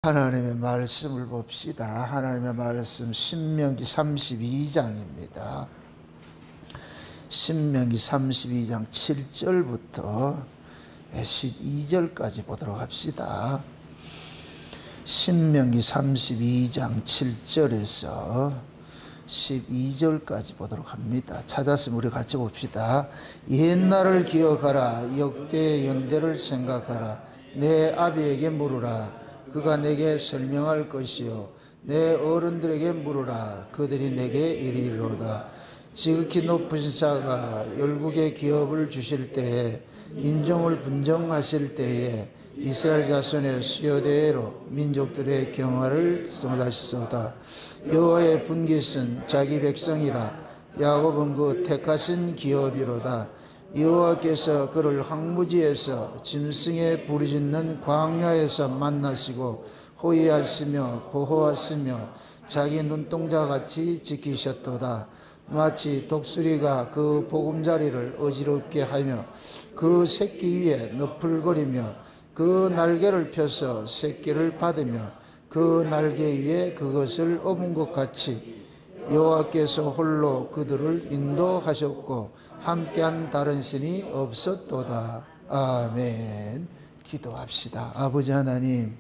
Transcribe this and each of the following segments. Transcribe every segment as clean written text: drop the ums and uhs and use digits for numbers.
하나님의 말씀을 봅시다. 하나님의 말씀 신명기 32장입니다. 신명기 32장 7절부터 12절까지 보도록 합시다. 신명기 32장 7절에서 12절까지 보도록 합니다. 찾았으면 우리 같이 봅시다. 옛날을 기억하라. 역대의 연대를 생각하라. 내 아비에게 물으라. 그가 내게 설명할 것이요 내 어른들에게 물으라. 그들이 내게 이르리로다. 지극히 높으신 자가 열국의 기업을 주실 때에 인종을 분정하실 때에 이스라엘 자손의 수요대로 민족들의 경화를 쏟아시소다. 여호와의 분깃은 자기 백성이라. 야곱은 그 택하신 기업이로다. 여호와께서 그를 황무지에서 짐승의 부르짖는 광야에서 만나시고 호위하시며 보호하시며 자기 눈동자같이 지키셨도다. 마치 독수리가 그 보금자리를 어지럽게 하며 그 새끼 위에 너풀거리며 그 날개를 펴서 새끼를 받으며 그 날개 위에 그것을 업은 것 같이 여호와께서 홀로 그들을 인도하셨고 함께한 다른 신이 없었도다. 아멘. 기도합시다. 아버지 하나님,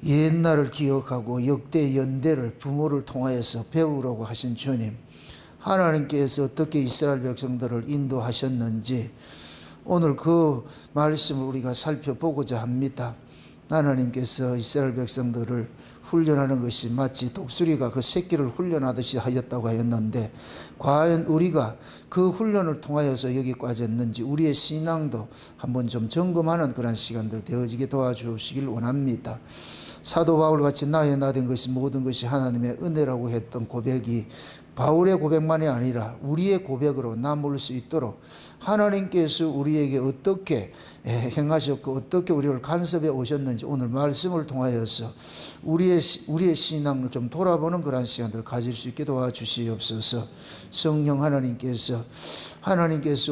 옛날을 기억하고 역대 연대를 부모를 통하여서 배우라고 하신 주님, 하나님께서 어떻게 이스라엘 백성들을 인도하셨는지 오늘 그 말씀을 우리가 살펴보고자 합니다. 하나님께서 이스라엘 백성들을 훈련하는 것이 마치 독수리가 그 새끼를 훈련하듯이 하였다고 하였는데, 과연 우리가 그 훈련을 통하여서 여기까지 했는지 우리의 신앙도 한번 좀 점검하는 그런 시간들 되어지게 도와주시길 원합니다. 사도 바울같이 나의 나된 것이 모든 것이 하나님의 은혜라고 했던 고백이 바울의 고백만이 아니라 우리의 고백으로 남을 수 있도록 하나님께서 우리에게 어떻게 행하셨고 어떻게 우리를 간섭해 오셨는지 오늘 말씀을 통하여서 우리의 신앙을 좀 돌아보는 그런 시간들을 가질 수 있게 도와주시옵소서. 성령 하나님께서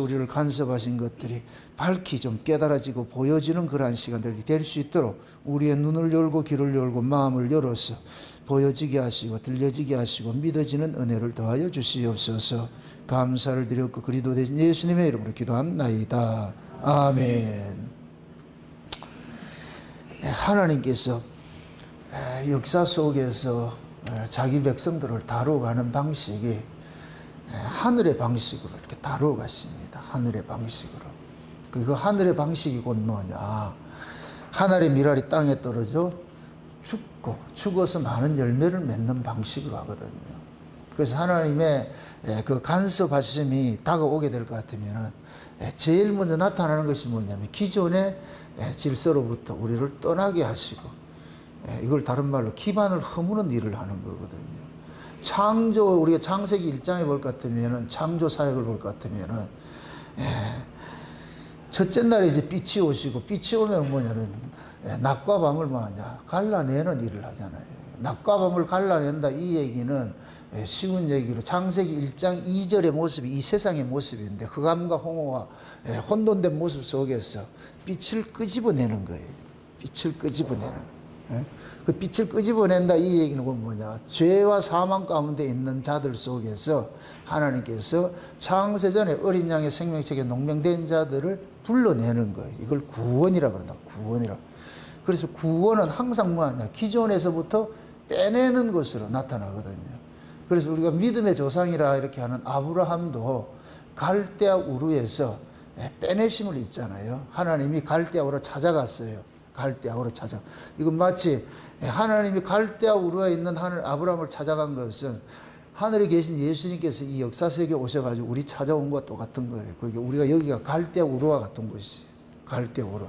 우리를 간섭하신 것들이 밝히 좀 깨달아지고 보여지는 그러한 시간들이 될 수 있도록 우리의 눈을 열고 귀를 열고 마음을 열어서 보여지게 하시고 들려지게 하시고 믿어지는 은혜를 더하여 주시옵소서. 감사를 드렸고 그리스도 대신 예수님의 이름으로 기도합나이다. 아멘. 하나님께서 역사 속에서 자기 백성들을 다루어가는 방식이 하늘의 방식으로 이렇게 다루어가십니다. 하늘의 방식으로. 그 하늘의 방식이 곧 뭐냐? 하늘의 미랄이 땅에 떨어져 죽어서 많은 열매를 맺는 방식으로 하거든요. 그래서 하나님의 그 간섭하심이 다가오게 될 것 같으면 제일 먼저 나타나는 것이 뭐냐면 기존의 질서로부터 우리를 떠나게 하시고, 이걸 다른 말로 기반을 허무는 일을 하는 거거든요. 우리가 창세기 1장에 볼 것 같으면, 창조 사역을 볼 것 같으면 첫째 날에 이제 빛이 오시고, 빛이 오면 뭐냐면 낮과 밤을 뭐하냐 갈라내는 일을 하잖아요. 낮과 밤을 갈라낸다, 이 얘기는 쉬운 얘기로 창세기 1장 2절의 모습이 이 세상의 모습인데, 흑암과 홍어와 혼돈된 모습 속에서 빛을 끄집어내는 거예요. 빛을 끄집어내는. 그 빛을 끄집어낸다, 이 얘기는 뭐냐, 죄와 사망 가운데 있는 자들 속에서 하나님께서 창세전에 어린 양의 생명책에 농명된 자들을 불러내는 거예요. 이걸 구원이라고 그런다. 구원이라고. 그래서 구원은 항상 뭐하냐, 기존에서부터 빼내는 것으로 나타나거든요. 그래서 우리가 믿음의 조상이라 이렇게 하는 아브라함도 갈대아 우르에서 빼내심을 입잖아요. 하나님이 갈대아 우르 찾아갔어요. 갈대아 우르 찾아. 이건 마치 하나님이 갈대아 우르에 있는 아브라함을 찾아간 것은 하늘에 계신 예수님께서 이 역사 세계에 오셔가지고 우리 찾아온 것과 똑같은 거예요. 그러니까 우리가 여기가 갈대아 우르와 같은 곳이에요. 갈대아 우르.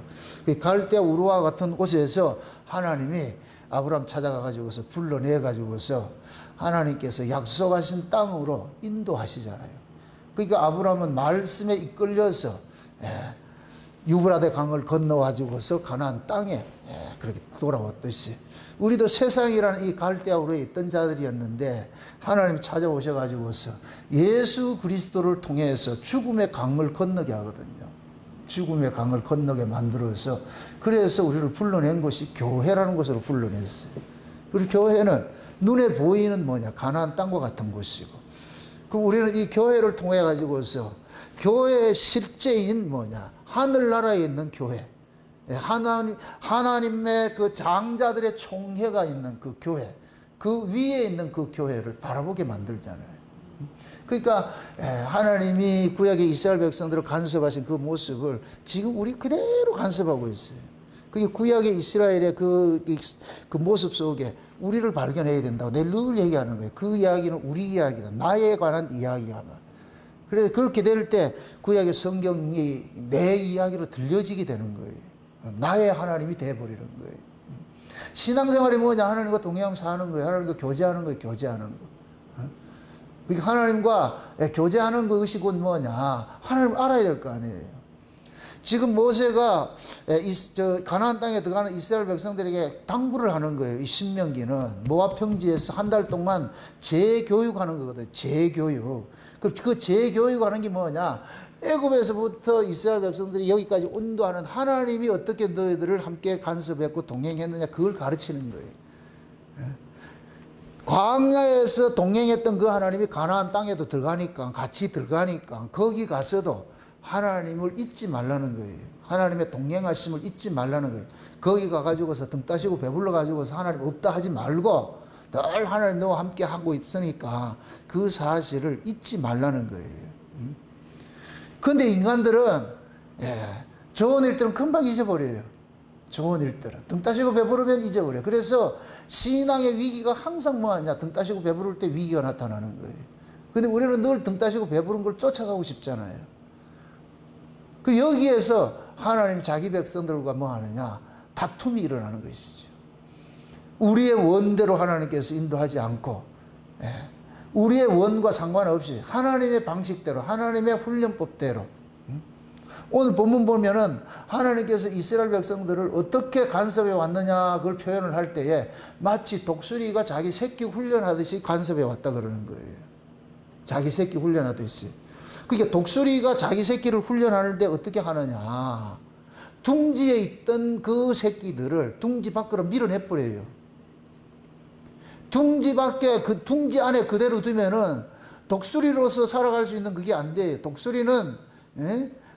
갈대아 우르와 같은 곳에서 하나님이 아브라함 찾아가가지고서 불러내가지고서 하나님께서 약속하신 땅으로 인도하시잖아요. 그러니까 아브라함은 말씀에 이끌려서 유브라데 강을 건너가지고서 가나안 땅에 그렇게 돌아왔듯이 우리도 세상이라는 이 갈대아 우르에 있던 자들이었는데 하나님 찾아오셔가지고서 예수 그리스도를 통해서 죽음의 강을 건너게 하거든요. 죽음의 강을 건너게 만들어서 그래서 우리를 불러낸 것이 교회라는 것으로 불러냈어요. 그리고 교회는 눈에 보이는 뭐냐? 가나안 땅과 같은 곳이고, 그럼 우리는 이 교회를 통해 가지고서 교회의 실제인 뭐냐? 하늘나라에 있는 교회, 하나님의 그 장자들의 총회가 있는 그 교회, 그 위에 있는 그 교회를 바라보게 만들잖아요. 그러니까 하나님이 구약의 이스라엘 백성들을 간섭하신 그 모습을 지금 우리 그대로 간섭하고 있어요. 그게 구약의 이스라엘의 그 모습 속에 우리를 발견해야 된다고 내가 늘 얘기하는 거예요. 그 이야기는 우리 이야기다. 나에 관한 이야기가. 그래서 그렇게 될 때 구약의 성경이 내 이야기로 들려지게 되는 거예요. 나의 하나님이 돼버리는 거예요. 신앙생활이 뭐냐? 하나님과 동행하면서 사는 거예요. 하나님과 교제하는 거예요. 교제하는 거. 그러니까 하나님과 교제하는 것이 곧 뭐냐? 하나님을 알아야 될 거 아니에요. 지금 모세가 가나안 땅에 들어가는 이스라엘 백성들에게 당부를 하는 거예요. 이 신명기는 모압 평지에서 한 달 동안 재교육하는 거거든요. 재교육. 그 재교육하는 게 뭐냐? 애굽에서부터 이스라엘 백성들이 여기까지 온도하는 하나님이 어떻게 너희들을 함께 간섭했고 동행했느냐, 그걸 가르치는 거예요. 광야에서 동행했던 그 하나님이 가나안 땅에도 들어가니까, 같이 들어가니까 거기 가서도 하나님을 잊지 말라는 거예요. 하나님의 동행하심을 잊지 말라는 거예요. 거기 가가지고서 등 따시고 배불러 가지고서 하나님 없다 하지 말고 늘 하나님 너와 함께 하고 있으니까 그 사실을 잊지 말라는 거예요. 그런데 인간들은 좋은 일들은 금방 잊어버려요. 좋은 일들은 등 따시고 배부르면 잊어버려요. 그래서 신앙의 위기가 항상 뭐하냐? 등 따시고 배부를 때 위기가 나타나는 거예요. 근데 우리는 늘 등 따시고 배부른 걸 쫓아가고 싶잖아요. 그 여기에서 하나님 자기 백성들과 뭐 하느냐? 다툼이 일어나는 것이죠. 우리의 원대로 하나님께서 인도하지 않고 우리의 원과 상관없이 하나님의 방식대로, 하나님의 훈련법대로. 오늘 본문 보면은 하나님께서 이스라엘 백성들을 어떻게 간섭해 왔느냐 그걸 표현을 할 때에 마치 독수리가 자기 새끼 훈련하듯이 간섭해 왔다 그러는 거예요. 자기 새끼 훈련하듯이. 그러니까 독수리가 자기 새끼를 훈련하는데 어떻게 하느냐? 둥지에 있던 그 새끼들을 둥지 밖으로 밀어내버려요. 둥지 밖에, 그 둥지 안에 그대로 두면은 독수리로서 살아갈 수 있는 그게 안 돼요. 독수리는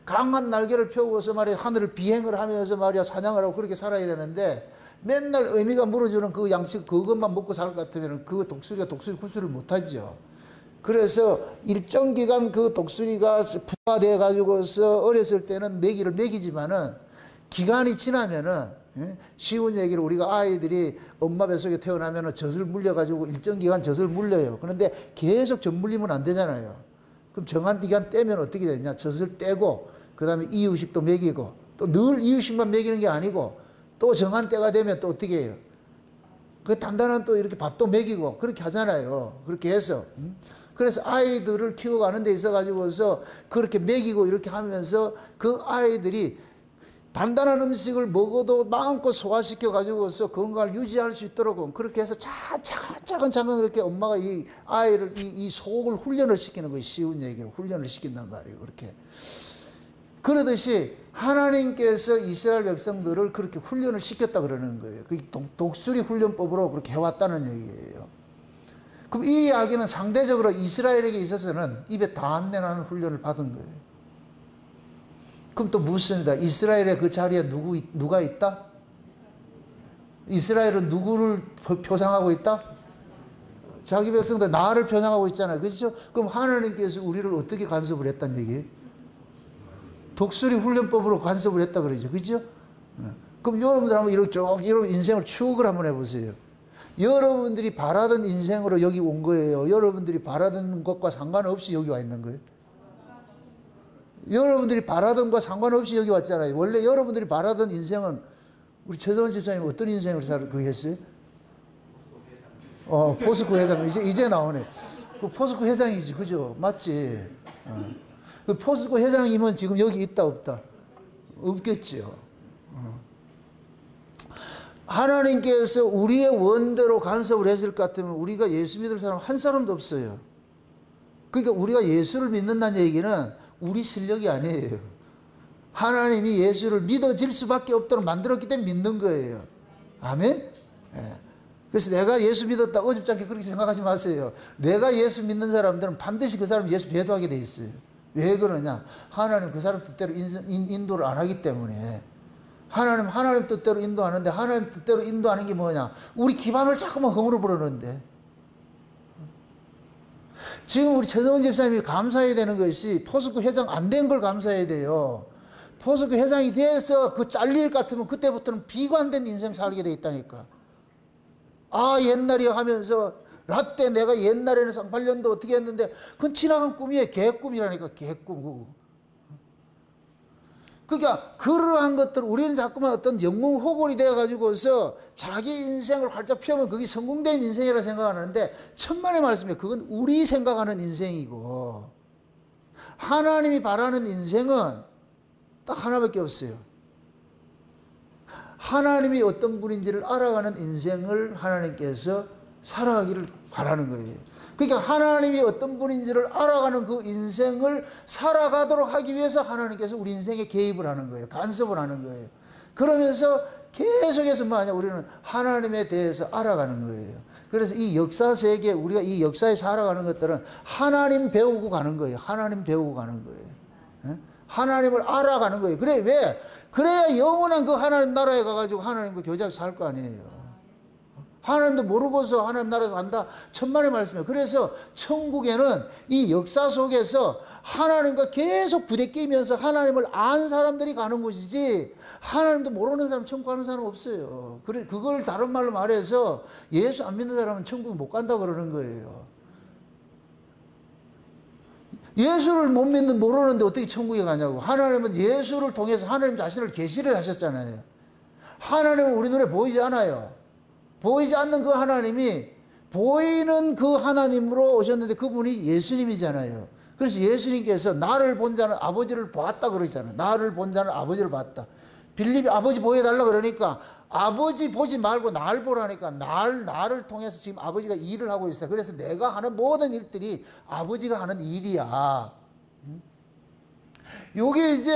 강한 날개를 펴고서 말이야 하늘을 비행을 하면서 말이야 사냥을 하고 그렇게 살아야 되는데 맨날 어미가 물어주는 그 양식 그것만 먹고 살 것 같으면 그 독수리가 독수리 구슬을 못하죠. 그래서 일정 기간 그 독수리가 부가 돼 가지고서 어렸을 때는 먹이를 먹이지만은 기간이 지나면은 쉬운 얘기를 우리가 아이들이 엄마 뱃속에 태어나면은 젖을 물려 가지고 일정 기간 젖을 물려요. 그런데 계속 젖 물리면 안 되잖아요. 그럼 정한 기간 떼면 어떻게 되냐? 젖을 떼고 그다음에 이유식도 먹이고 또 늘 이유식만 먹이는 게 아니고 또 정한 때가 되면 또 어떻게 해요? 그 단단한 또 이렇게 밥도 먹이고 그렇게 하잖아요. 그렇게 해서 그래서 아이들을 키워가는 데 있어 가지고서 그렇게 먹이고 이렇게 하면서 그 아이들이 단단한 음식을 먹어도 마음껏 소화시켜 가지고서 건강을 유지할 수 있도록 그렇게 해서 차근차근 그렇게 엄마가 이 아이를 이 속을 훈련을 시키는 거예요. 쉬운 얘기로 훈련을 시킨단 말이에요. 그렇게 그러듯이 하나님께서 이스라엘 백성들을 그렇게 훈련을 시켰다 그러는 거예요. 그 독수리 훈련법으로 그렇게 해왔다는 얘기예요. 그럼 이 이야기는 상대적으로 이스라엘에게 있어서는 입에 다 안 내라는 훈련을 받은 거예요. 그럼 또 묻습니다. 이스라엘의 그 자리에 누가 있다? 이스라엘은 누구를 표상하고 있다? 자기 백성들 나를 표상하고 있잖아요. 그렇죠? 그럼 하나님께서 우리를 어떻게 간섭을 했다는 얘기예요? 독수리 훈련법으로 간섭을 했다 그러죠. 그렇죠? 그럼 여러분들 한번 이런 인생을 추억을 한번 해보세요. 여러분들이 바라던 인생으로 여기 온 거예요. 여러분들이 바라던 것과 상관없이 여기 와 있는 거예요. 여러분들이 바라던 것과 상관없이 여기 왔잖아요. 원래 여러분들이 바라던 인생은 우리 최성원 집사님 어떤 인생을 했어요? 포스코 회장. 이제 나오네. 그 포스코 회장이지. 그죠? 맞지? 그 포스코 회장이면 지금 여기 있다 없다? 없겠지요. 하나님께서 우리의 원대로 간섭을 했을 것 같으면 우리가 예수 믿을 사람 한 사람도 없어요. 그러니까 우리가 예수를 믿는다는 얘기는 우리 실력이 아니에요. 하나님이 예수를 믿어질 수밖에 없도록 만들었기 때문에 믿는 거예요. 아멘? 예. 그래서 내가 예수 믿었다 어줍지 않게 그렇게 생각하지 마세요. 내가 예수 믿는 사람들은 반드시 그 사람 예수 배도하게 돼 있어요. 왜 그러냐? 하나님 그 사람 뜻대로 인도를 안 하기 때문에. 하나님 뜻대로 인도하는데, 하나님 뜻대로 인도하는 게 뭐냐? 우리 기반을 자꾸만 허물어 버리는데. 지금 우리 최성원 집사님이 감사해야 되는 것이 포스코 회장 안 된 걸 감사해야 돼요. 포스코 회장이 돼서 그 잘릴 것 같으면 그때부터는 비관된 인생 살게 돼 있다니까. 아, 옛날에 하면서 라떼 내가 옛날에는 쌍팔년도 어떻게 했는데 그건 지나간 꿈이에요. 개꿈이라니까. 개꿈. 그러니까 그러한 것들 우리는 자꾸만 어떤 영웅 호골이 되어가지고서 자기 인생을 활짝 펴면 그게 성공된 인생이라 생각하는데 천만의 말씀이에요. 그건 우리 생각하는 인생이고 하나님이 바라는 인생은 딱 하나밖에 없어요. 하나님이 어떤 분인지를 알아가는 인생을 하나님께서 살아가기를 바라는 거예요. 그러니까 하나님이 어떤 분인지를 알아가는 그 인생을 살아가도록 하기 위해서 하나님께서 우리 인생에 개입을 하는 거예요. 간섭을 하는 거예요. 그러면서 계속해서 뭐하냐? 우리는 하나님에 대해서 알아가는 거예요. 그래서 이 역사 세계, 우리가 이 역사에 살아가는 것들은 하나님 배우고 가는 거예요. 하나님 배우고 가는 거예요. 하나님을 알아가는 거예요. 그래, 왜? 그래야 영원한 그 하나님 나라에 가가지고 하나님과 교제하고 살 거 아니에요. 하나님도 모르고서 하나님 나라에서 산다. 천만의 말씀이에요. 그래서 천국에는 이 역사 속에서 하나님과 계속 부대끼면서 하나님을 안 사람들이 가는 곳이지 하나님도 모르는 사람 천국 가는 사람 없어요. 그래, 그걸 다른 말로 말해서 예수 안 믿는 사람은 천국 못 간다 그러는 거예요. 예수를 못 믿는 모르는데 어떻게 천국에 가냐고. 하나님은 예수를 통해서 하나님 자신을 계시를 하셨잖아요. 하나님은 우리 눈에 보이지 않아요. 보이지 않는 그 하나님이 보이는 그 하나님으로 오셨는데 그분이 예수님이잖아요. 그래서 예수님께서 나를 본 자는 아버지를 봤다 그러잖아요. 나를 본 자는 아버지를 봤다. 빌립이 아버지 보여달라 그러니까 아버지 보지 말고 날 보라니까 나를 통해서 지금 아버지가 일을 하고 있어요. 그래서 내가 하는 모든 일들이 아버지가 하는 일이야. 요게 이제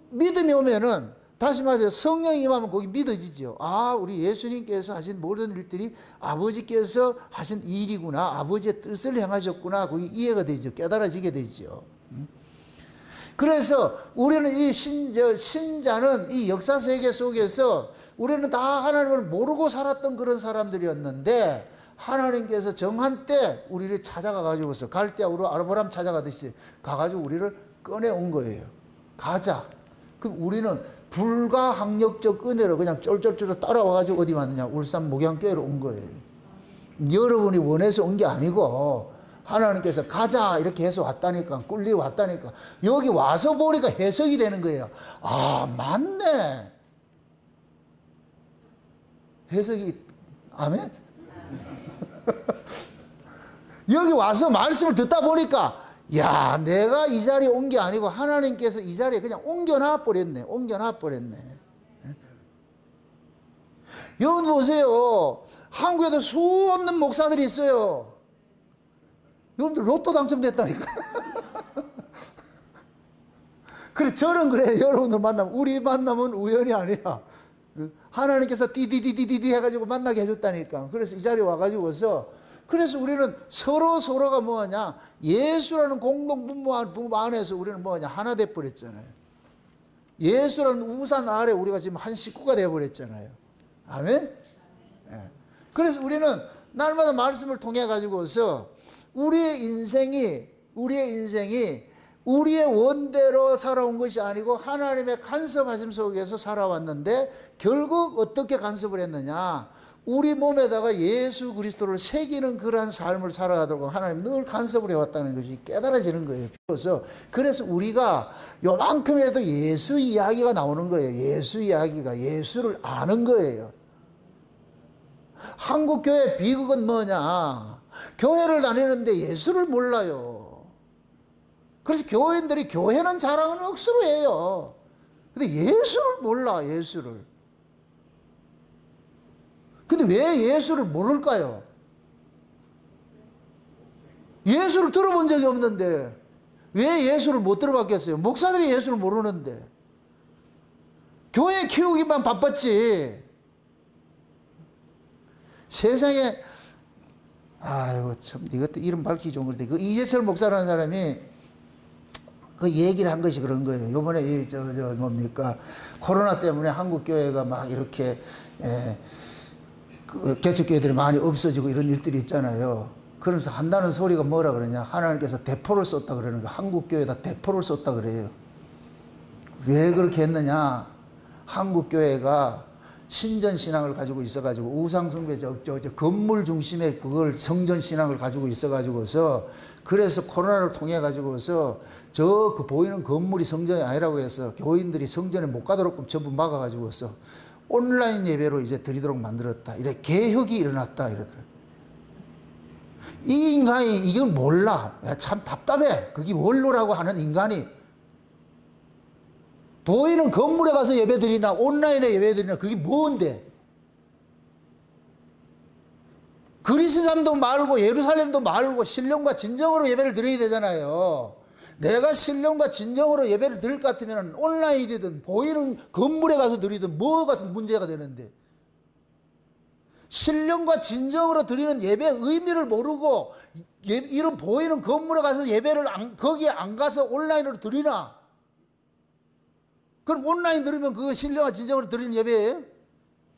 믿음이 오면은 다시 말해서 성령이 임하면 거기 믿어지죠. 아, 우리 예수님께서 하신 모든 일들이 아버지께서 하신 일이구나. 아버지의 뜻을 행하셨구나. 거기 이해가 되죠. 깨달아지게 되죠. 그래서 우리는 이 신자는 이 역사 세계 속에서 우리는 다 하나님을 모르고 살았던 그런 사람들이었는데 하나님께서 정한 때 우리를 찾아가 가지고서 갈대아우로 아브라함 찾아가듯이 가가지고 우리를 꺼내온 거예요. 가자. 그럼 우리는 불가항력적 은혜로 그냥 쫄쫄쫄 따라와가지고 어디 왔느냐? 울산 목양교회로 온 거예요. 여러분이 원해서 온 게 아니고 하나님께서 가자 이렇게 해서 왔다니까. 꿀리 왔다니까. 여기 와서 보니까 해석이 되는 거예요. 아, 맞네. 해석이, 아멘? 여기 와서 말씀을 듣다 보니까 야, 내가 이 자리에 온 게 아니고 하나님께서 이 자리에 그냥 옮겨놔 버렸네. 옮겨놔 버렸네. 여러분 보세요. 한국에도 수없는 목사들이 있어요. 여러분들 로또 당첨됐다니까. 그래, 저는 그래. 여러분들 만나면, 우리 만나면 우연이 아니야. 하나님께서 띠디디디디 해가지고 만나게 해줬다니까. 그래서 이 자리에 와가지고서 그래서 우리는 서로가 뭐냐? 예수라는 공동분모 안에서 우리는 뭐냐? 하나 돼버렸잖아요. 예수라는 우산 아래 우리가 지금 한 식구가 돼버렸잖아요. 아멘? 네. 그래서 우리는 날마다 말씀을 통해 가지고서 우리의 인생이 우리의 원대로 살아온 것이 아니고 하나님의 간섭하심 속에서 살아왔는데 결국 어떻게 간섭을 했느냐? 우리 몸에다가 예수 그리스도를 새기는 그러한 삶을 살아가도록 하나님 늘 간섭을 해왔다는 것이 깨달아지는 거예요. 그래서 우리가 요만큼이라도 예수 이야기가 나오는 거예요. 예수 이야기가 예수를 아는 거예요. 한국교회 비극은 뭐냐? 교회를 다니는데 예수를 몰라요. 그래서 교인들이 교회는 자랑은 억수로 해요. 근데 예수를 몰라, 예수를. 근데 왜 예수를 모를까요? 예수를 들어본 적이 없는데 왜 예수를 못 들어봤겠어요? 목사들이 예수를 모르는데. 교회 키우기만 바빴지. 세상에, 아이고, 참, 이것도 이름 밝히기 좋은 건데, 그 이재철 목사라는 사람이 그 얘기를 한 것이 그런 거예요. 요번에, 뭡니까, 코로나 때문에 한국교회가 막 이렇게, 그 개척교회들이 많이 없어지고 이런 일들이 있잖아요. 그러면서 한다는 소리가 뭐라 그러냐. 하나님께서 대포를 쏟다 그러는 거예요. 한국교회에다 대포를 쏟다 그래요. 왜 그렇게 했느냐. 한국교회가 신전신앙을 가지고 있어가지고 우상숭배, 건물 중심의 그걸 성전신앙을 가지고 있어가지고서 그래서 코로나를 통해가지고서 그 보이는 건물이 성전이 아니라고 해서 교인들이 성전에 못 가도록 전부 막아가지고서 온라인 예배로 이제 드리도록 만들었다. 이래 개혁이 일어났다. 이러더라고요. 이 인간이 이걸 몰라. 참 답답해. 그게 원로라고 하는 인간이 보이는 건물에 가서 예배드리나 온라인에 예배드리나 그게 뭔데? 그리스도도 말고 예루살렘도 말고 신령과 진정으로 예배를 드려야 되잖아요. 내가 신령과 진정으로 예배를 드릴 것 같으면 온라인이든 보이는 건물에 가서 드리든 뭐가 문제가 되는데, 신령과 진정으로 드리는 예배의 의미를 모르고 이런 보이는 건물에 가서 예배를 거기에 안 가서 온라인으로 드리나? 그럼 온라인 들으면 그거 신령과 진정으로 드리는 예배예요?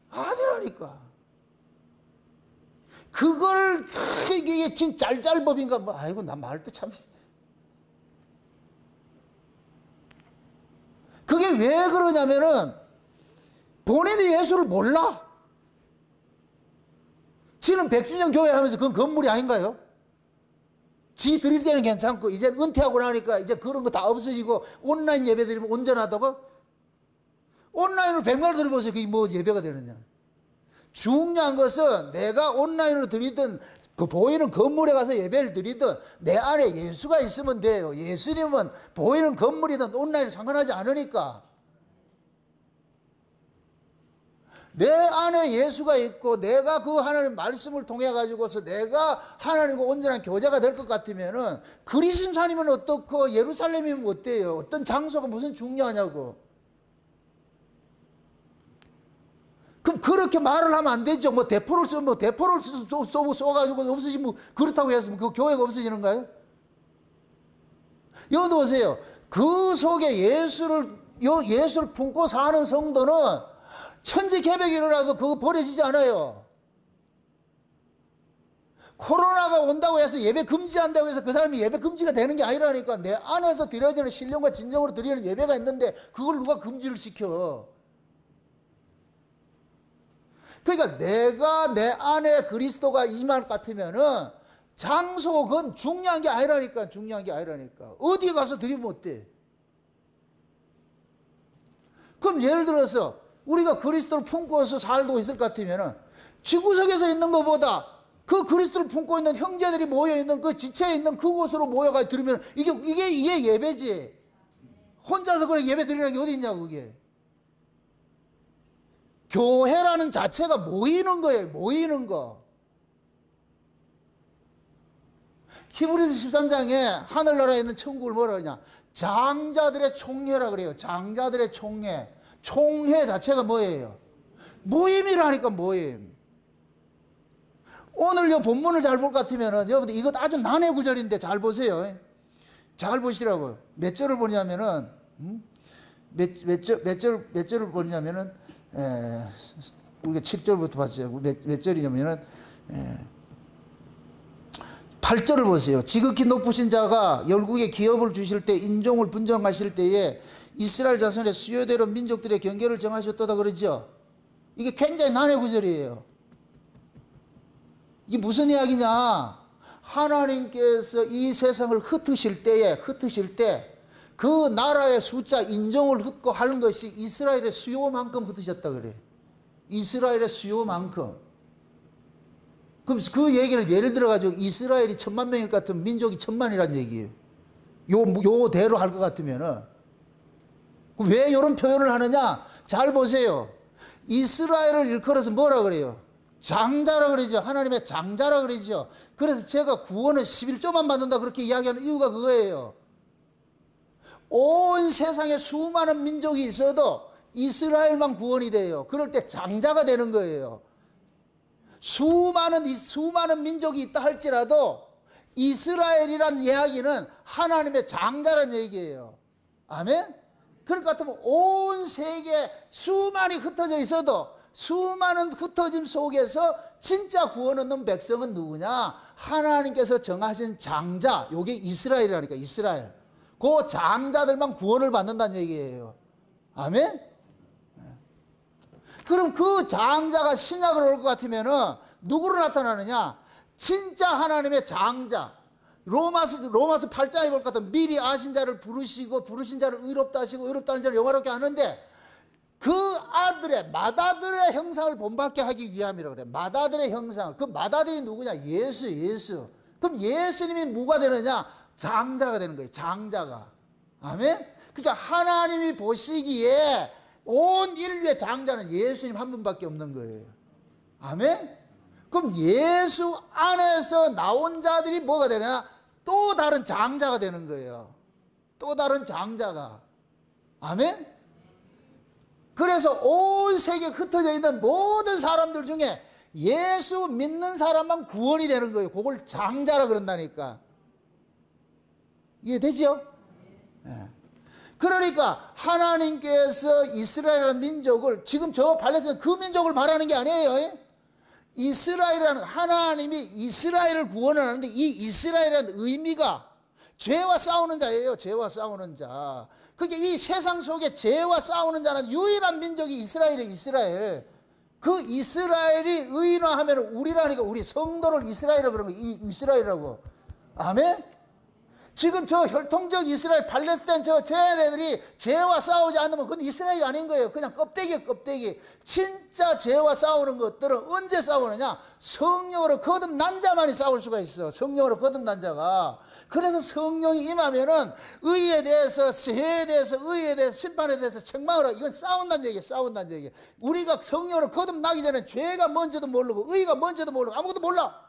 아니라니까. 그걸 이게 진짜 짤짤법인가 뭐. 아이고 나 말도 참. 그게 왜 그러냐면은 본인이 예수를 몰라. 지는 100주년 교회 하면서 그건 건물이 아닌가요? 지 드릴 때는 괜찮고 이제 은퇴하고 나니까 이제 그런 거 다 없어지고 온라인 예배 드리면 온전하다고? 온라인으로 100만 들어보세요. 그게 뭐 예배가 되느냐. 중요한 것은 내가 온라인으로 드리든 그 보이는 건물에 가서 예배를 드리든 내 안에 예수가 있으면 돼요. 예수님은 보이는 건물이든 온라인 상관하지 않으니까. 내 안에 예수가 있고 내가 그 하나님 말씀을 통해 가지고서 내가 하나님과 온전한 교제가 될 것 같으면은 그리심산이면 어떻고 예루살렘이면 어때요? 어떤 장소가 무슨 중요하냐고. 그럼 그렇게 말을 하면 안 되죠. 뭐 대포를 쏘가지고 없어지면 그렇다고 해서 그 교회가 없어지는가요? 여기 보세요. 그 속에 예수를 품고 사는 성도는 천지개벽이 일어나도 그거 버려지지 않아요. 코로나가 온다고 해서 예배 금지한다고 해서 그 사람이 예배 금지가 되는 게 아니라니까. 내 안에서 드려지는 신령과 진정으로 드리는 예배가 있는데 그걸 누가 금지를 시켜. 그러니까 내가 내 안에 그리스도가 임할 것 같으면은 장소 그건 중요한 게 아니라니까. 중요한 게 아니라니까. 어디 가서 드리면 어때? 그럼 예를 들어서 우리가 그리스도를 품고서 살고 있을 것 같으면은 지구석에서 있는 것보다 그 그리스도를 품고 있는 형제들이 모여 있는 그 지체에 있는 그곳으로 모여가 드리면 이게 예배지. 혼자서 그래 예배 드리는 게 어디 있냐고. 그게 교회라는 자체가 모이는 거예요. 모이는 거. 히브리서 13장에 하늘나라에 있는 천국을 뭐라 그러냐. 장자들의 총회라 그래요. 장자들의 총회. 총회 자체가 뭐예요? 모임이라니까. 모임. 오늘 요 본문을 잘 볼 것 같으면은 여러분들 이것 아주 난해 구절인데 잘 보세요. 잘 보시라고요. 몇 절을 보냐면은 몇 절을 보냐면은 우리가 7절부터 봤어요. 몇 절이냐면은 8절을 보세요. 지극히 높으신 자가 열국에 기업을 주실 때 인종을 분정하실 때에 이스라엘 자손의 수요대로 민족들의 경계를 정하셨도다 그러죠. 이게 굉장히 난해 구절이에요. 이게 무슨 이야기냐. 하나님께서 이 세상을 흩으실 때 그 나라의 숫자 인종을 흩고 하는 것이 이스라엘의 수요만큼 흩으셨다 그래. 이스라엘의 수요만큼. 그럼 그 얘기를 예를 들어가지고 이스라엘이 1000만 명일 것 같으면 민족이 1000만이라는 얘기예요. 요대로 할 것 같으면은. 왜 이런 표현을 하느냐? 잘 보세요. 이스라엘을 일컬어서 뭐라 그래요? 장자라 그러죠. 하나님의 장자라 그러죠. 그래서 제가 구원은 11조만 받는다 그렇게 이야기하는 이유가 그거예요. 온 세상에 수많은 민족이 있어도 이스라엘만 구원이 돼요. 그럴 때 장자가 되는 거예요. 수많은 민족이 있다 할지라도 이스라엘이란 이야기는 하나님의 장자라는 얘기예요. 아멘? 그럴 것 같으면 온 세계에 수많이 흩어져 있어도 수많은 흩어짐 속에서 진짜 구원 얻는 백성은 누구냐? 하나님께서 정하신 장자, 요게 이스라엘이라니까. 이스라엘. 그 장자들만 구원을 받는다는 얘기예요. 아멘? 그럼 그 장자가 신약으로 올 것 같으면은 누구로 나타나느냐? 진짜 하나님의 장자. 로마서 8장에 볼 것 같으면 미리 아신 자를 부르시고 부르신 자를 의롭다 하시고 의롭다 하신 자를 영화롭게 하는데 그 아들의 맏아들의 형상을 본받게 하기 위함이라고 그래. 맏아들의 형상. 그 맏아들이 누구냐? 예수. 그럼 예수님이 누가 되느냐? 장자가 되는 거예요. 장자가. 아멘? 그러니까 하나님이 보시기에 온 인류의 장자는 예수님 한 분밖에 없는 거예요. 아멘? 그럼 예수 안에서 나온 자들이 뭐가 되냐? 또 다른 장자가 되는 거예요. 또 다른 장자가. 아멘? 그래서 온 세계에 흩어져 있는 모든 사람들 중에 예수 믿는 사람만 구원이 되는 거예요. 그걸 장자라 그런다니까. 이해되죠? 네. 그러니까 하나님께서 이스라엘이라는 민족을 지금 저 발레스타인 그 민족을 말하는 게 아니에요. 이스라엘이라는 하나님이 이스라엘을 구원을 하는데 이 이스라엘이라는 의미가 죄와 싸우는 자예요. 죄와 싸우는 자. 그게 이 세상 속에 죄와 싸우는 자는 유일한 민족이 이스라엘이에요. 이스라엘. 그 이스라엘이 의인화하면 우리라니까 우리 성도를 이스라엘이라고 그러는 거예요. 이스라엘이라고. 아멘? 지금 저 혈통적 이스라엘 팔레스타인 저 쟤네들이 죄와 싸우지 않으면 그건 이스라엘이 아닌 거예요. 그냥 껍데기예요. 껍데기. 진짜 죄와 싸우는 것들은 언제 싸우느냐? 성령으로 거듭난 자만이 싸울 수가 있어. 성령으로 거듭난 자가. 그래서 성령이 임하면은 의에 대해서 죄에 대해서 의에 대해서 심판에 대해서 책망을 하고 이건 싸운다는 얘기예요. 싸운다는 얘기예요. 우리가 성령으로 거듭나기 전에 죄가 뭔지도 모르고 의가 뭔지도 모르고 아무것도 몰라.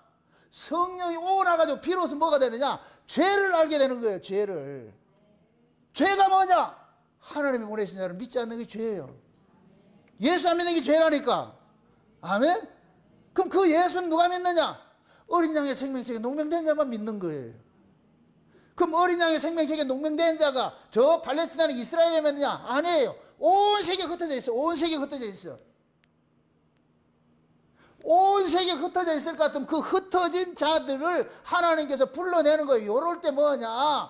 성령이 오나가지고 비로소 뭐가 되느냐? 죄를 알게 되는 거예요. 죄를. 죄가 뭐냐? 하나님이 보내신 자를 믿지 않는 게 죄예요. 예수 안 믿는 게 죄라니까. 아멘? 그럼 그 예수는 누가 믿느냐? 어린 양의 생명책에 농명된 자만 믿는 거예요. 그럼 어린 양의 생명책에 농명된 자가 저 팔레스타인 이스라엘에 믿느냐? 아니에요. 온 세계에 흩어져 있어. 온 세계에 흩어져 있어. 온 세계에 흩어져 있을 것 같으면 그 흩어진 자들을 하나님께서 불러내는 거예요. 요럴 때 뭐냐?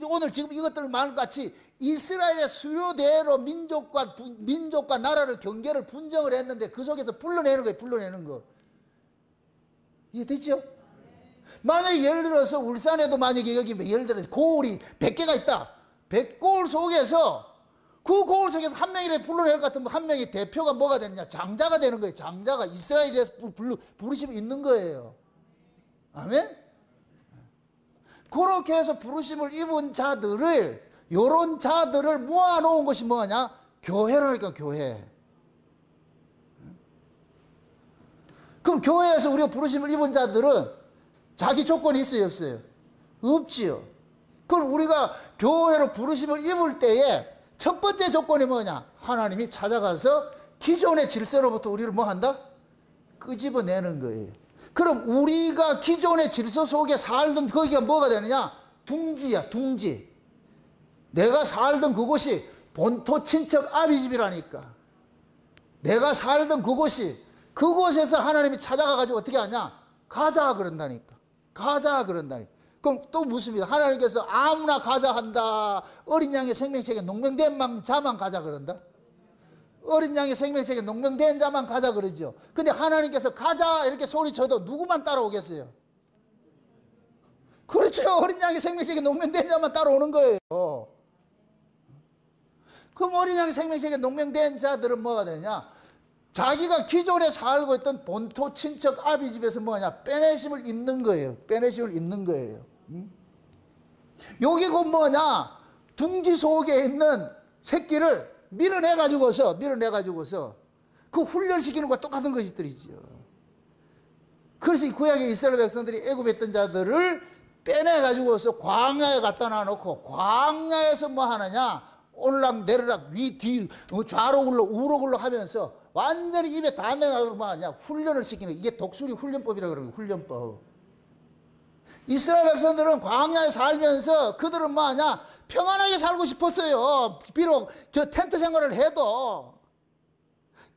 오늘 지금 이것들 말같이 이스라엘의 수요대로 민족과 나라를 경계를 분정을 했는데 그 속에서 불러내는 거예요. 불러내는 거. 이해되죠? 만약에 예를 들어서 울산에도 만약에 여기 예를 들어서 고을이 100개가 있다. 100고을 속에서 그 고을 속에서 한 명이라도 불러낼 것 같으면 한 명의 대표가 뭐가 되느냐? 장자가 되는 거예요. 장자가 이스라엘에 대해서 부르심이 있는 거예요. 아멘? 그렇게 해서 부르심을 입은 자들을 요런 자들을 모아놓은 것이 뭐냐? 교회라니까 교회. 그럼 교회에서 우리가 부르심을 입은 자들은 자기 조건이 있어요? 없어요? 없지요. 그럼 우리가 교회로 부르심을 입을 때에 첫 번째 조건이 뭐냐? 하나님이 찾아가서 기존의 질서로부터 우리를 뭐 한다? 끄집어내는 거예요. 그럼 우리가 기존의 질서 속에 살던 거기가 뭐가 되느냐? 둥지야, 둥지. 내가 살던 그곳이 본토 친척 아비집이라니까. 내가 살던 그곳에서 하나님이 찾아가가지고 어떻게 하냐? 가자 그런다니까. 가자 그런다니까. 그럼 또 묻습니다. 하나님께서 아무나 가자 한다. 어린 양의 생명책에 농명된 자만 가자 그런다. 어린 양의 생명책에 농명된 자만 가자 그러죠. 근데 하나님께서 가자 이렇게 소리쳐도 누구만 따라오겠어요? 그렇죠. 어린 양의 생명책에 농명된 자만 따라오는 거예요. 그럼 어린 양의 생명책에 농명된 자들은 뭐가 되느냐? 자기가 기존에 살고 있던 본토 친척 아비집에서 뭐냐? 빼내심을 입는 거예요. 빼내심을 입는 거예요. 여기 곧 뭐냐? 둥지 속에 있는 새끼를 밀어내가지고서 그 훈련시키는 것과 똑같은 것들이죠. 그래서 이 구약의 이스라엘 백성들이 애굽에 있던 자들을 빼내가지고서 광야에 갖다 놔놓고 광야에서 뭐 하느냐? 올락 내리락 위 뒤 좌로 굴러 우로 굴러 하면서 완전히 입에 담배 나는 거 아니야. 훈련을 시키는 이게 독수리 훈련법이라고 그러는 거예요. 훈련법. 이스라엘 백성들은 광야에 살면서 그들은 뭐 하냐 평안하게 살고 싶었어요. 비록 저 텐트 생활을 해도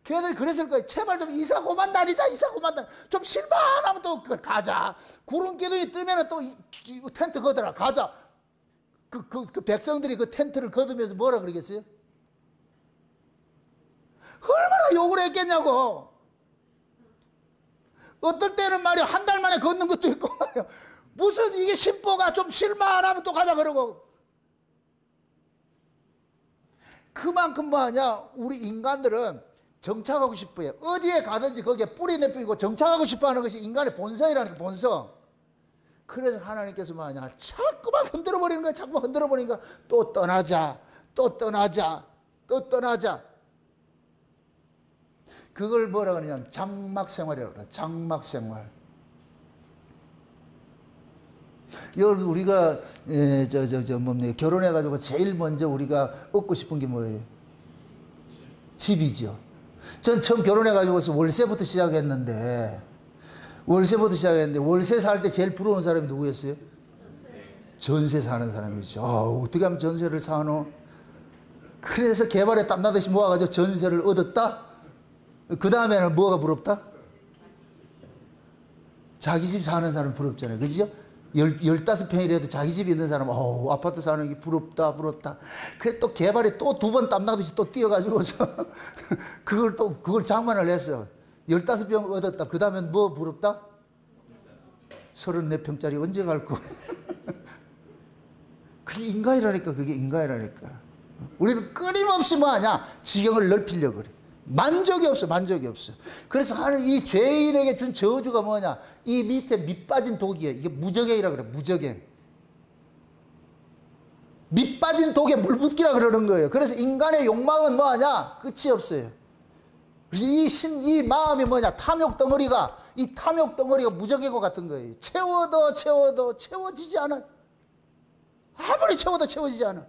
걔들 그랬을 거예요. 제발 좀 이사 고만 다니자. 이사 고만 다니. 좀 실만하면 또 가자. 구름 기둥이 뜨면은 또 텐트 거더라. 가자. 그 백성들이 그 텐트를 거두면서 뭐라 그러겠어요? 얼마나 욕을 했겠냐고. 어떨 때는 말이야 한 달 만에 걷는 것도 있고 말이야. 무슨 이게 심보가 좀 실만하면 또 가자 그러고. 그만큼 뭐하냐 우리 인간들은 정착하고 싶어요. 어디에 가든지 거기에 뿌리 내뿜고 정착하고 싶어하는 것이 인간의 본성이라는 게 본성. 그래서 하나님께서 뭐하냐 자꾸만 흔들어 버리는 거야. 자꾸만 흔들어 버리니까 또 떠나자 또 떠나자 또 떠나자. 그걸 뭐라 그러냐면 장막생활이라고 그래. 장막생활. 여러분 우리가 뭡니까 결혼해가지고 제일 먼저 우리가 얻고 싶은 게 뭐예요? 집이죠. 전 처음 결혼해가지고 월세부터 시작했는데 월세 살 때 제일 부러운 사람이 누구였어요? 전세 사는 사람이죠. 어떻게 하면 전세를 사노? 그래서 개발에 땀나듯이 모아가지고 전세를 얻었다? 그 다음에는 뭐가 부럽다? 자기 집 사는 사람 부럽잖아요. 그죠? 15평이라도 자기 집이 있는 사람은 아파트 사는 게 부럽다. 그래 또 개발이 또 두 번 땀나듯이 또 뛰어가지고서 그걸 장만을 했어. 15평 얻었다. 그 다음엔 뭐 부럽다? 34평짜리 언제 갈 거? 그게 인간이라니까. 그게 인간이라니까. 우리는 끊임없이 뭐하냐? 지경을 넓히려고 그래. 만족이 없어. 그래서 하나님 이 죄인에게 준 저주가 뭐냐? 이 밑에 밑빠진 독이에요. 이게 무적행이라고 그래. 무적행. 밑빠진 독에 물 붓기라 그러는 거예요. 그래서 인간의 욕망은 뭐하냐? 끝이 없어요. 그래서 이 마음이 뭐냐? 탐욕 덩어리가 무적행과 같은 거예요. 채워도 채워지지 않아. 아무리 채워도 채워지지 않아.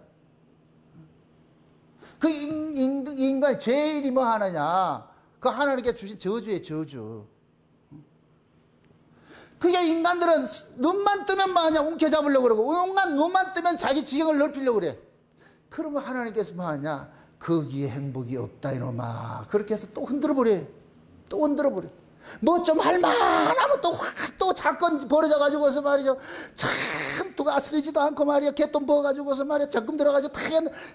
그 인간 죄인이 뭐 하느냐? 그 하나님께 주신 저주예요, 저주. 그게 인간들은 눈만 뜨면 뭐 하냐? 움켜잡으려고 그러고, 눈만 뜨면 자기 지경을 넓히려고 그래. 그러면 하나님께서 뭐 하냐? 거기에 행복이 없다, 이놈아. 그렇게 해서 또 흔들어버려. 뭐 좀 할만하면 또 사건 벌어져가지고서 말이죠. 참 누가 쓰지도 않고 말이야. 개돈 벌어가지고서 말이야. 적금 들어가지고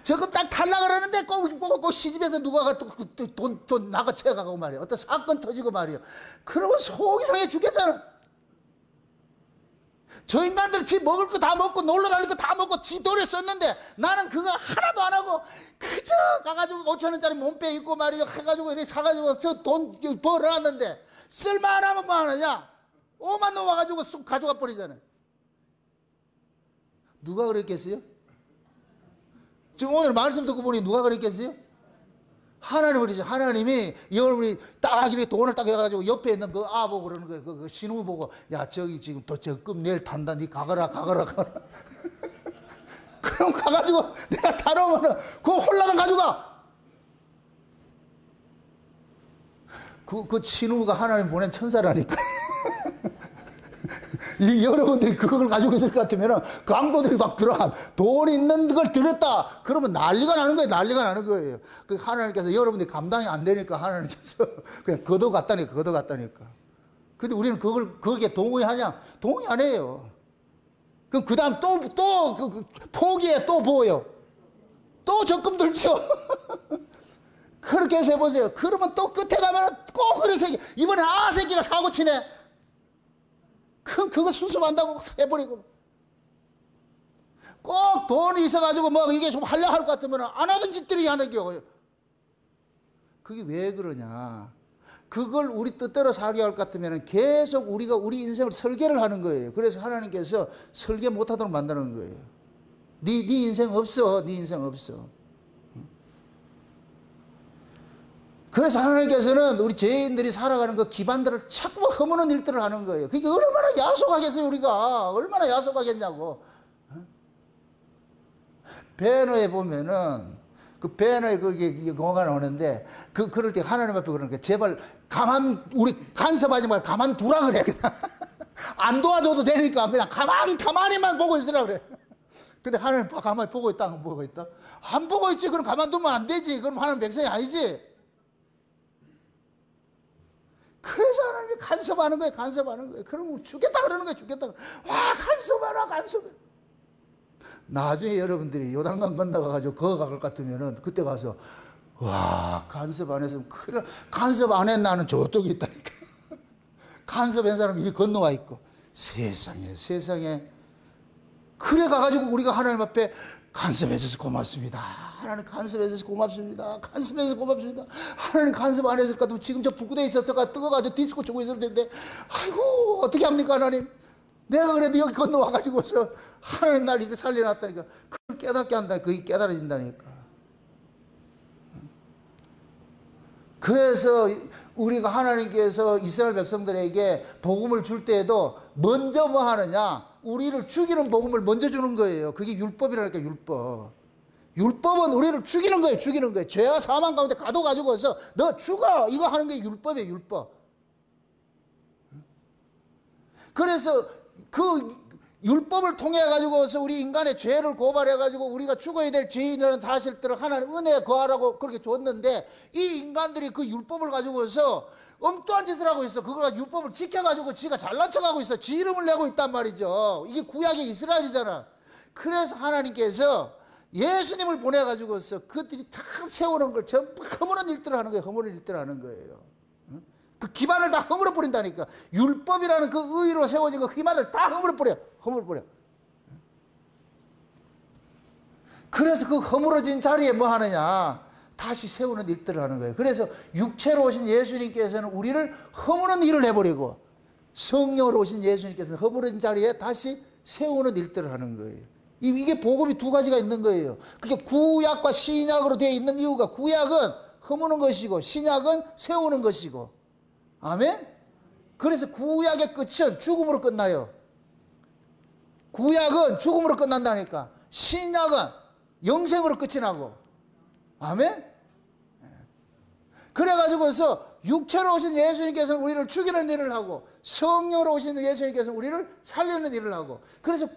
적금 딱 탈락을 하는데 꼭 시집에서 누가 돈 나가 채가고 말이야. 어떤 사건 터지고 말이야. 그러면 속이 상해 죽겠잖아. 저 인간들은 지 먹을 거 다 먹고 놀러 다닐 거 다 먹고 지 돈을 썼는데 나는 그거 하나도 안 하고 그저 가가지고 5,000원짜리 몸빼 입고 말이죠. 해가지고 이렇게 사가지고 저 돈 벌어놨는데 쓸만하면 뭐 하느냐? 5만 원 와가지고 쑥 가져가 버리잖아요. 누가 그랬겠어요? 지금 오늘 말씀 듣고 보니 누가 그랬겠어요? 하나님 그러죠. 하나님이 여러분이 딱 이렇게 돈을 딱 해가지고 옆에 있는 그 보고 그러는 거예요. 그 신우 보고 야 저기 지금 또 적금 내일 탄다. 니 가거라. 그럼 가가지고 내가 타러오면은 그거 홀라당 가져가. 그 신우가 하나님 보낸 천사라니까. 여러분들이 그걸 가지고 있을 것 같으면 강도들이 막 들어간 돈 있는 걸 들었다 그러면 난리가 나는 거예요. 그 하나님께서 여러분들이 감당이 안 되니까 하나님께서 그냥 걷어갔다니까. 근데 우리는 거기에 동의하냐? 동의 안 해요. 그럼 그 다음 또 포기해. 또 보여. 또 적금 들죠. 그렇게 해서 해보세요. 그러면 또 끝에 가면 꼭 그런 새끼, 이번엔 새끼가 사고 치네. 그거 수습한다고 해버리고. 꼭 돈이 있어가지고 뭐 이게 좀 하려 할 것 같으면 안 하던 짓들이 하는 경우예요. 그게 왜 그러냐. 그걸 우리 뜻대로 살게 할 것 같으면 계속 우리가 우리 인생을 설계를 하는 거예요. 그래서 하나님께서 설계 못하도록 만드는 거예요. 네 인생 없어. 그래서 하나님께서는 우리 죄인들이 살아가는 그 기반들을 자꾸 허무는 일들을 하는 거예요. 그게 얼마나 야속하겠어요, 우리가. 얼마나 야속하겠냐고. 배너에 보면은 그 배너에 거기 공간에 오는데 그럴 때 하나님 앞에 그러는 게 제발 우리 간섭하지 말고 가만 두라 그래. 그냥 안 도와줘도 되니까 그냥 가만히만 보고 있으라 그래. 근데 하나님 가만히 보고 있다 안 보고 있다? 안 보고 있지. 그럼 가만두면 안 되지. 그럼 하나님 백성이 아니지. 그래서 하나님이 간섭하는 거예요. 간섭하는 거예요. 그럼 죽겠다 그러는 거예요. 죽겠다. 와, 간섭하라 간섭해. 나중에 여러분들이 요단강 건너가가지고 거기 갈 것 같으면은 그때 가서 와, 간섭 안 했으면 큰일. 간섭 안 했나는 저쪽에 있다니까. 간섭한 사람이 이리 건너와 있고. 세상에. 그래 가가지고 우리가 하나님 앞에 간섭해줘서 고맙습니다. 하나님 간섭해줘서 고맙습니다. 간섭해줘서 고맙습니다. 하나님 간섭 안 했을 것 같으면 지금 저 북구대에 있었다가 뜨거워가지고 디스코 치고 있을 텐데 아이고 어떻게 합니까 하나님. 내가 그래도 여기 건너와가지고서 하나님 날 이렇게 살려놨다니까. 그걸 깨닫게 한다. 그게 깨달아진다니까. 그래서 우리가 하나님께서 이스라엘 백성들에게 복음을 줄 때에도 먼저 뭐 하느냐? 우리를 죽이는 복음을 먼저 주는 거예요. 그게 율법이라니까, 율법. 율법은 우리를 죽이는 거예요, 죽이는 거예요. 죄와 사망 가운데 가둬가지고서 너 죽어! 이거 하는 게 율법이에요, 율법. 그래서 그 율법을 통해 가지고서 우리 인간의 죄를 고발해 가지고 우리가 죽어야 될 죄인이라는 사실들을 하나님 은혜에 거하라고 그렇게 줬는데 이 인간들이 그 율법을 가지고서 엉뚱한 짓을 하고 있어. 그거가 율법을 지켜 가지고 지가 잘난 척하고 있어. 지 이름을 내고 있단 말이죠. 이게 구약의 이스라엘이잖아. 그래서 하나님께서 예수님을 보내 가지고서 그들이 다 세우는 걸 전부 허물은 일들을 하는 거예요. 허물은 일들을 하는 거예요. 그 기반을 다 허물어 버린다니까. 율법이라는 그 의로 세워진 그 기반을 다 허물어 버려. 그래서 그 허물어진 자리에 뭐 하느냐? 다시 세우는 일들을 하는 거예요. 그래서 육체로 오신 예수님께서는 우리를 허무는 일을 해버리고 성령으로 오신 예수님께서는 허물어진 자리에 다시 세우는 일들을 하는 거예요. 이게 복음이 두 가지가 있는 거예요. 그게 구약과 신약으로 되어 있는 이유가 구약은 허무는 것이고 신약은 세우는 것이고. 아멘? 그래서 구약의 끝은 죽음으로 끝나요. 구약은 죽음으로 끝난다니까. 신약은 영생으로 끝이 나고. 아멘? 그래가지고서 육체로 오신 예수님께서는 우리를 죽이는 일을 하고 성령으로 오신 예수님께서는 우리를 살리는 일을 하고. 그래서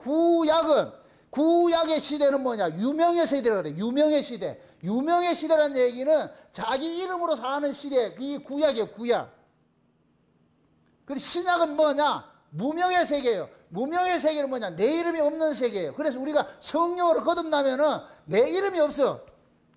구약의 시대는 뭐냐? 유명의 세대라 그래. 유명의 시대. 유명의 시대라는 얘기는 자기 이름으로 사는 시대. 그게 구약이에요. 구약. 그리고 신약은 뭐냐? 무명의 세계예요. 무명의 세계는 뭐냐? 내 이름이 없는 세계예요. 그래서 우리가 성령으로 거듭나면은 내 이름이 없어.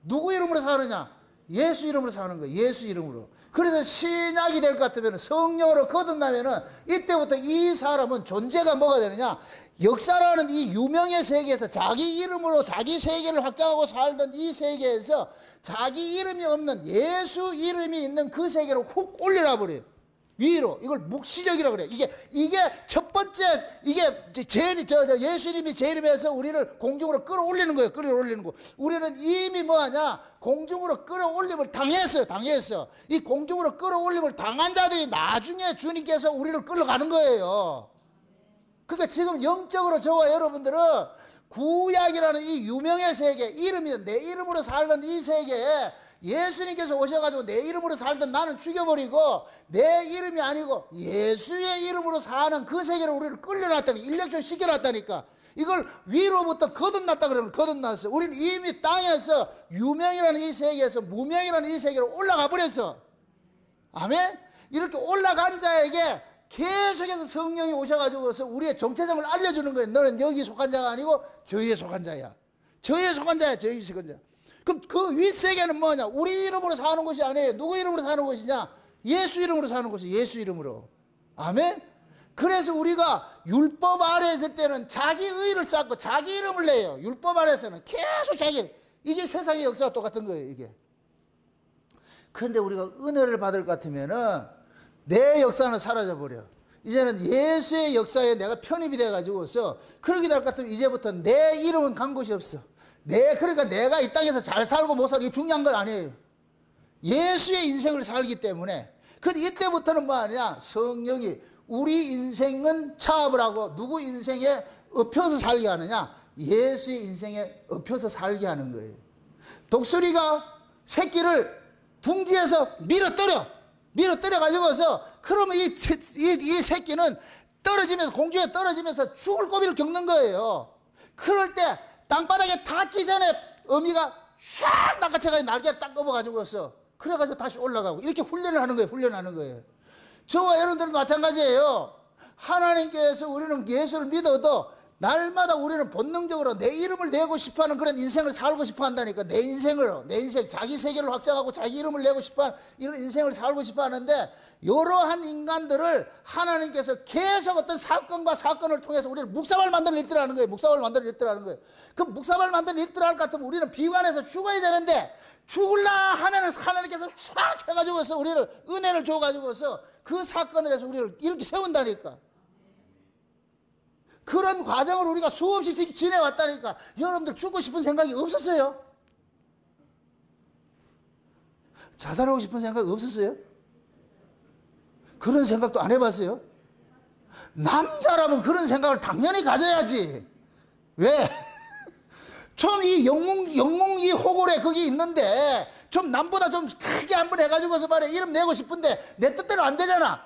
누구 이름으로 사느냐? 예수 이름으로 사는 거예요. 예수 이름으로. 그래서 신약이 될 것 같으면 성령으로 거듭나면은 이때부터 이 사람은 존재가 뭐가 되느냐? 역사라는 이 유명의 세계에서 자기 이름으로 자기 세계를 확장하고 살던 이 세계에서 자기 이름이 없는 예수 이름이 있는 그 세계로 훅 올리라 버려요. 위로. 이걸 묵시적이라고 그래요. 이게 첫 번째, 예수님이 제 이름에서 우리를 공중으로 끌어올리는 거예요. 끌어올리는 거. 우리는 이미 뭐하냐? 공중으로 끌어올림을 당했어. 이 공중으로 끌어올림을 당한 자들이 나중에 주님께서 우리를 끌어가는 거예요. 그러니까 지금 영적으로 저와 여러분들은 구약이라는 이 유명의 세계, 내 이름으로 살던 이 세계에 예수님께서 오셔가지고 내 이름으로 살던 나는 죽여버리고 내 이름이 아니고 예수의 이름으로 사는 그 세계로 우리를 끌려놨다니, 인력전 시켜놨다니까. 이걸 위로부터 거듭났다 그러면 거듭났어. 우리는 이미 땅에서 유명이라는 이 세계에서 무명이라는 이 세계로 올라가 버렸어. 아멘? 이렇게 올라간 자에게 계속해서 성령이 오셔가지고서 우리의 정체성을 알려주는 거예요. 너는 여기 속한 자가 아니고 저희에 속한 자야. 저희에 속한 자야. 저희에 속한 자. 그럼 그 윗세계는 뭐냐? 우리 이름으로 사는 것이 아니에요. 누구 이름으로 사는 것이냐? 예수 이름으로 사는 것이 예수 이름으로. 아멘? 그래서 우리가 율법 아래에 있을 때는 자기 의를 쌓고 자기 이름을 내요. 율법 아래에서는 계속 자기. 이게 세상의 역사와 똑같은 거예요, 이게. 그런데 우리가 은혜를 받을 것 같으면은 내 역사는 사라져버려. 이제는 예수의 역사에 내가 편입이 돼가지고서 그러게 될 것 같으면 이제부터 내 이름은 간 곳이 없어. 그러니까 내가 이 땅에서 잘 살고 못 살고 중요한 건 아니에요. 예수의 인생을 살기 때문에. 근데 이때부터는 뭐 하냐? 성령이 우리 인생은 차압을 하고 누구 인생에 엎혀서 살게 하느냐? 예수의 인생에 엎혀서 살게 하는 거예요. 독수리가 새끼를 둥지에서 밀어뜨려 가지고서 그러면 이 새끼는 떨어지면서 공중에 떨어지면서 죽을 고비를 겪는 거예요. 그럴 때 땅바닥에 닿기 전에 어미가 샥 낚아채가지고 날개 딱 업어가지고서 그래가지고 다시 올라가고 이렇게 훈련을 하는 거예요. 훈련하는 거예요. 저와 여러분들도 마찬가지예요. 하나님께서 우리는 예수를 믿어도 날마다 우리는 본능적으로 내 이름을 내고 싶어하는 그런 인생을 살고 싶어 한다니까. 내 인생, 자기 세계를 확장하고 자기 이름을 내고 싶어하는 이런 인생을 살고 싶어 하는데, 이러한 인간들을 하나님께서 계속 어떤 사건과 사건을 통해서 우리를 묵사발 만들어 냈더라는 거예요. 묵사발 만들어 냈더라는 거예요. 그 묵사발 만들어 냈더라 할 것 같으면 우리는 비관해서 죽어야 되는데, 죽을라 하면은 하나님께서 쫙 해가지고서 우리를 은혜를 줘가지고서 그 사건을 해서 우리를 이렇게 세운다니까. 그런 과정을 우리가 수없이 지내왔다니까. 여러분들 죽고 싶은 생각이 없었어요? 자살하고 싶은 생각 없었어요? 그런 생각도 안 해봤어요? 남자라면 그런 생각을 당연히 가져야지. 왜? 좀 이 영웅 이 호골에 거기 있는데 좀 남보다 좀 크게 한번 해가지고서 말이야 이름 내고 싶은데 내 뜻대로 안 되잖아.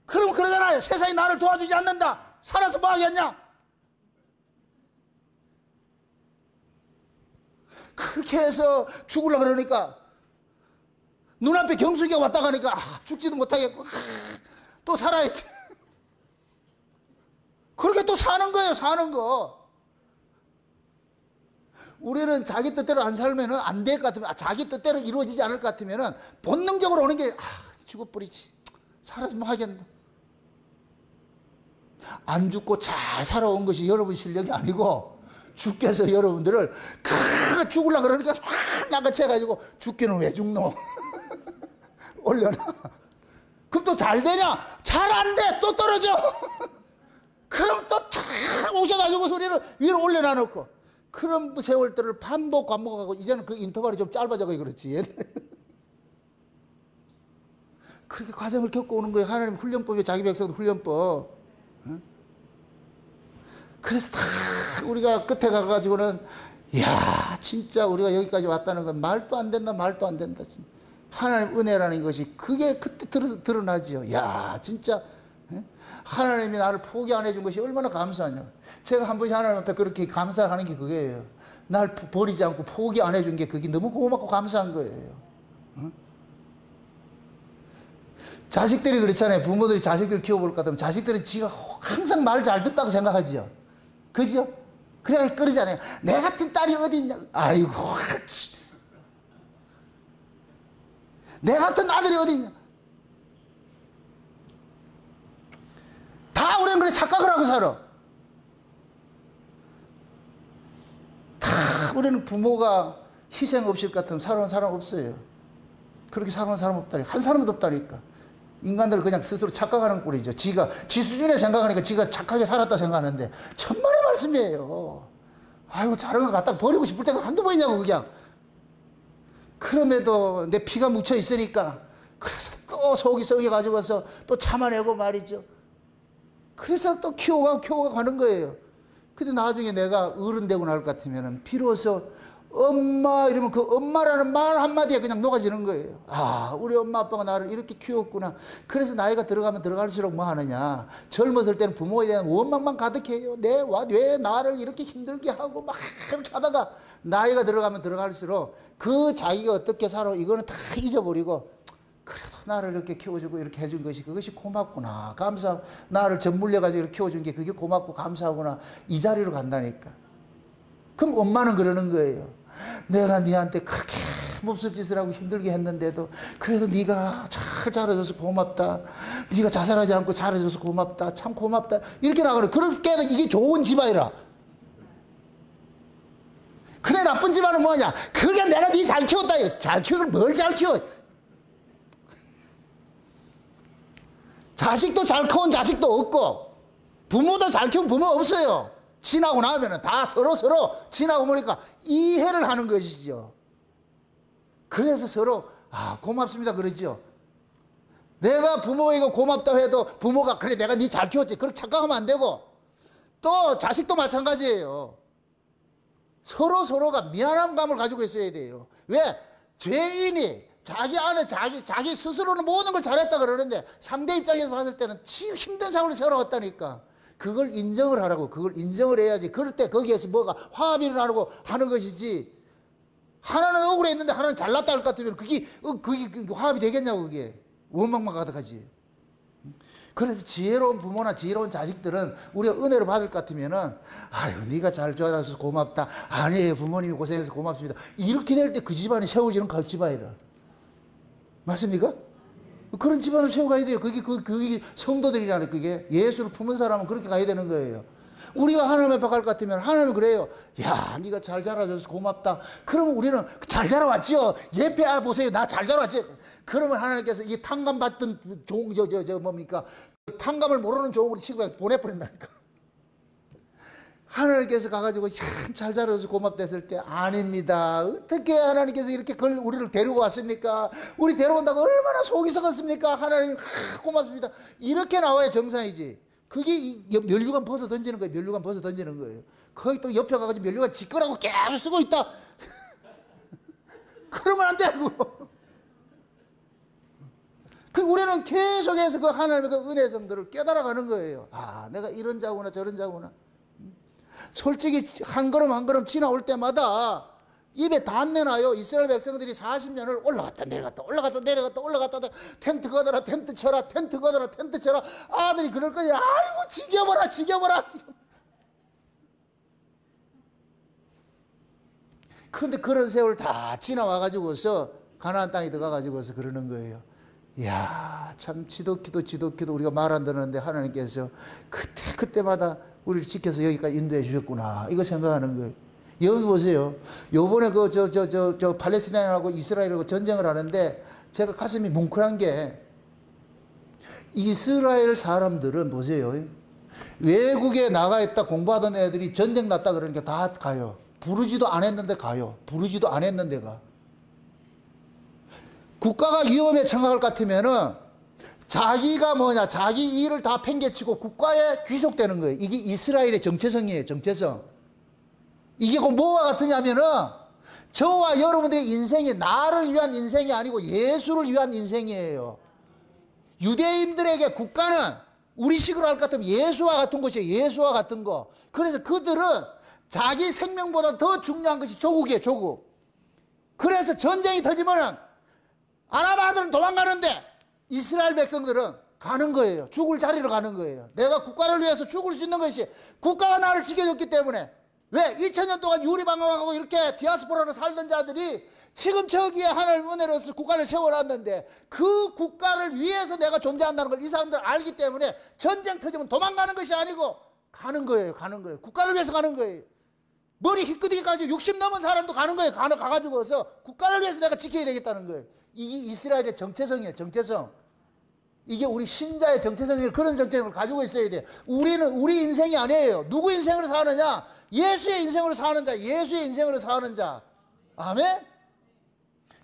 그럼 그러잖아요. 세상이 나를 도와주지 않는다. 살아서 뭐 하겠냐? 그렇게 해서 죽으려고 그러니까 눈앞에 경수기가 왔다 가니까 죽지도 못하겠고 또 살아야지. 그렇게 또 사는 거예요. 사는 거. 우리는 자기 뜻대로 안 살면 안 될 것 같으면, 자기 뜻대로 이루어지지 않을 것 같으면 본능적으로 오는 게 죽어버리지. 살아서 뭐 하겠노. 안 죽고 잘 살아온 것이 여러분 실력이 아니고 주께서 여러분들을 죽으려고 그러니까 확 낚아채가지고 죽기는 왜 죽노? 올려놔. 그럼 또 잘 되냐? 잘 안 돼. 또 떨어져. 그럼 또 탁 오셔가지고 소리를 위로 올려놔 놓고 그런 세월들을 반복하고 이제는 그 인터벌이 좀 짧아져가지고 그렇지. 그렇게 과정을 겪고 오는 거예요. 하나님 훈련법이 자기 백성도 훈련법. 그래서 다 우리가 끝에 가가지고는 이야 진짜 우리가 여기까지 왔다는 건 말도 안 된다. 진짜. 하나님 은혜라는 것이 그게 그때 드러나지요. 야 진짜 하나님이 나를 포기 안 해준 것이 얼마나 감사하냐. 제가 한 번씩 하나님 앞에 그렇게 감사하는 게 그거예요. 날 버리지 않고 포기 안 해준 게 그게 너무 고맙고 감사한 거예요. 자식들이 그렇잖아요. 부모들이 자식들 키워볼 것 같으면 자식들은 지가 항상 말 잘 듣다고 생각하지요. 그죠? 그래야 그러잖아요. 내 같은 딸이 어디 있냐. 아이고 내 같은 아들이 어디 있냐. 다 우리는 그래 착각을 하고 살아. 다 우리는 부모가 희생 없을 것 같으면 살아온 사람 없어요. 그렇게 살아온 사람 없다니까. 한 사람도 없다니까. 인간들은 그냥 스스로 착각하는 꼴이죠. 지 수준에 생각하니까 지가 착하게 살았다 생각하는데 천만의 말씀이에요. 아이고 다른 거 갖다 버리고 싶을 때가 한두 번이냐고 그냥. 그럼에도 내 피가 묻혀 있으니까 그래서 또 속이 썩여가지고서 또 참아내고 말이죠. 그래서 또 키워가 가는 거예요. 근데 나중에 내가 어른 되고 날 것 같으면 비로소 엄마 이러면 그 엄마라는 말 한마디에 그냥 녹아지는 거예요. 아 우리 엄마 아빠가 나를 이렇게 키웠구나. 그래서 나이가 들어가면 들어갈수록 뭐 하느냐. 젊었을 때는 부모에 대한 원망만 가득해요. 왜 나를 이렇게 힘들게 하고 막 이렇게 하다가 나이가 들어가면 들어갈수록 그 자기가 어떻게 살아 이거는 다 잊어버리고 그래도 나를 이렇게 키워주고 이렇게 해준 것이 그것이 고맙구나. 나를 젖물려가지고 이렇게 키워준 게 그게 고맙고 감사하구나. 이 자리로 간다니까. 그럼 엄마는 그러는 거예요. 내가 니한테 그렇게 몹쓸 짓을 하고 힘들게 했는데도 그래도 네가 잘 자라줘서 고맙다. 네가 자살하지 않고 잘해줘서 고맙다. 참 고맙다. 이렇게 나가는 그렇게 이게 좋은 집안이라. 근데 나쁜 집안은 뭐냐? 그게 내가 네 잘 키웠다. 잘 키우길 뭘 잘 키워? 자식도 잘 키운 자식도 없고 부모도 잘 키운 부모 없어요. 지나고 나면은 다 서로 지나고 보니까 이해를 하는 것이죠. 그래서 서로 고맙습니다 그러죠. 내가 부모에게 고맙다고 해도 부모가 그래 내가 네 잘 키웠지 그렇게 착각하면 안 되고 또 자식도 마찬가지예요. 서로가 미안한 감을 가지고 있어야 돼요. 왜? 죄인이 자기 안에 자기 스스로는 모든 걸 잘했다 그러는데 상대 입장에서 봤을 때는 힘든 삶을 살아왔다니까. 그걸 인정을 하라고. 그걸 인정을 해야지. 그럴 때 거기에서 뭐가 화합이 일어나고 하는 것이지. 하나는 억울했는데 하나는 잘났다 할 것 같으면 그게 화합이 되겠냐고. 그게 원망만 가득하지. 그래서 지혜로운 부모나 지혜로운 자식들은 우리가 은혜를 받을 것 같으면은 아유 네가 잘 자라서 고맙다. 아니에요 부모님이 고생해서 고맙습니다. 이렇게 될 때 그 집안이 세워지는 그 집안이라. 맞습니까? 그런 집안을 세워가야 돼요. 그게 성도들이라는 그게 예수를 품은 사람은 그렇게 가야 되는 거예요. 우리가 하나님 앞에 갈 것 같으면 하나님은 그래요. 야 네가 잘 자라줘서 고맙다. 그러면 우리는 잘 자라왔죠. 예배 보세요. 나 잘 자라왔지. 그러면 하나님께서 이 탕감 받던 종 뭡니까? 탕감을 모르는 종으로 치고 보내버린다니까. 하나님께서 가가지고 잘 자라줘서 고맙다 했을 때 아닙니다. 어떻게 하나님께서 이렇게 우리를 데리고 왔습니까? 우리 데려온다고 얼마나 속이 썩었습니까? 하나님 고맙습니다. 이렇게 나와야 정상이지. 그게 면류관 벗어 던지는 거예요. 면류관 벗어 던지는 거예요. 거기 또 옆에 가가지고 면류관 짓거라고 계속 쓰고 있다. 그러면 안 되고. 우리는 계속해서 그 하나님의 그 은혜 정도를 깨달아가는 거예요. 아, 내가 이런 자구나 저런 자구나. 솔직히 한 걸음 한 걸음 지나올 때마다 입에 다 안 내놔요. 이스라엘 백성들이 40년을 올라갔다 내려갔다 올라갔다 내려갔다 올라갔다 텐트 거더라 텐트 쳐라 텐트 거더라 텐트 쳐라. 아들이 그럴 거야. 아이고 지겨워라 지겨워라. 그런데 그런 세월 다 지나와 가지고서 가나안 땅에 들어가 가지고서 그러는 거예요. 이야 참 지독히도 우리가 말 안 듣는데 하나님께서 그때마다 우리를 지켜서 여기까지 인도해 주셨구나. 이거 생각하는 거예요. 여러분 보세요. 요번에 팔레스타인하고 이스라엘하고 전쟁을 하는데 제가 가슴이 뭉클한 게 이스라엘 사람들은 보세요. 외국에 나가 있다 공부하던 애들이 전쟁 났다 그러니까 다 가요. 부르지도 안 했는데 가요. 부르지도 안 했는데 가. 국가가 위험에 처할 것 같으면은 자기가 자기 일을 다 팽개치고 국가에 귀속되는 거예요. 이게 이스라엘의 정체성이에요. 정체성. 이게 뭐와 같으냐면은 저와 여러분들의 인생이 나를 위한 인생이 아니고 예수를 위한 인생이에요. 유대인들에게 국가는 우리식으로 할 것 같으면 예수와 같은 것이에요. 예수와 같은 거. 그래서 그들은 자기 생명보다 더 중요한 것이 조국이에요. 조국. 그래서 전쟁이 터지면은 아랍아들은 도망가는데 이스라엘 백성들은 가는 거예요. 죽을 자리로 가는 거예요. 내가 국가를 위해서 죽을 수 있는 것이 국가가 나를 지켜줬기 때문에. 왜? 2000년 동안 유리방황하고 이렇게 디아스포라로 살던 자들이 지금 저기에 하나님 은혜로서 국가를 세워놨는데 그 국가를 위해서 내가 존재한다는 걸 이 사람들 알기 때문에 전쟁 터지면 도망가는 것이 아니고 가는 거예요. 가는 거예요. 국가를 위해서 가는 거예요. 머리 희끄덕이까지 60 넘은 사람도 가는 거예요. 가가지고서 국가를 위해서 내가 지켜야 되겠다는 거예요. 이게 이스라엘의 정체성이에요. 정체성. 이게 우리 신자의 정체성이 그런 정체성을 가지고 있어야 돼요. 우리는 우리 인생이 아니에요. 누구 인생으로 사느냐? 예수의 인생으로 사는 자. 예수의 인생으로 사는 자. 아멘?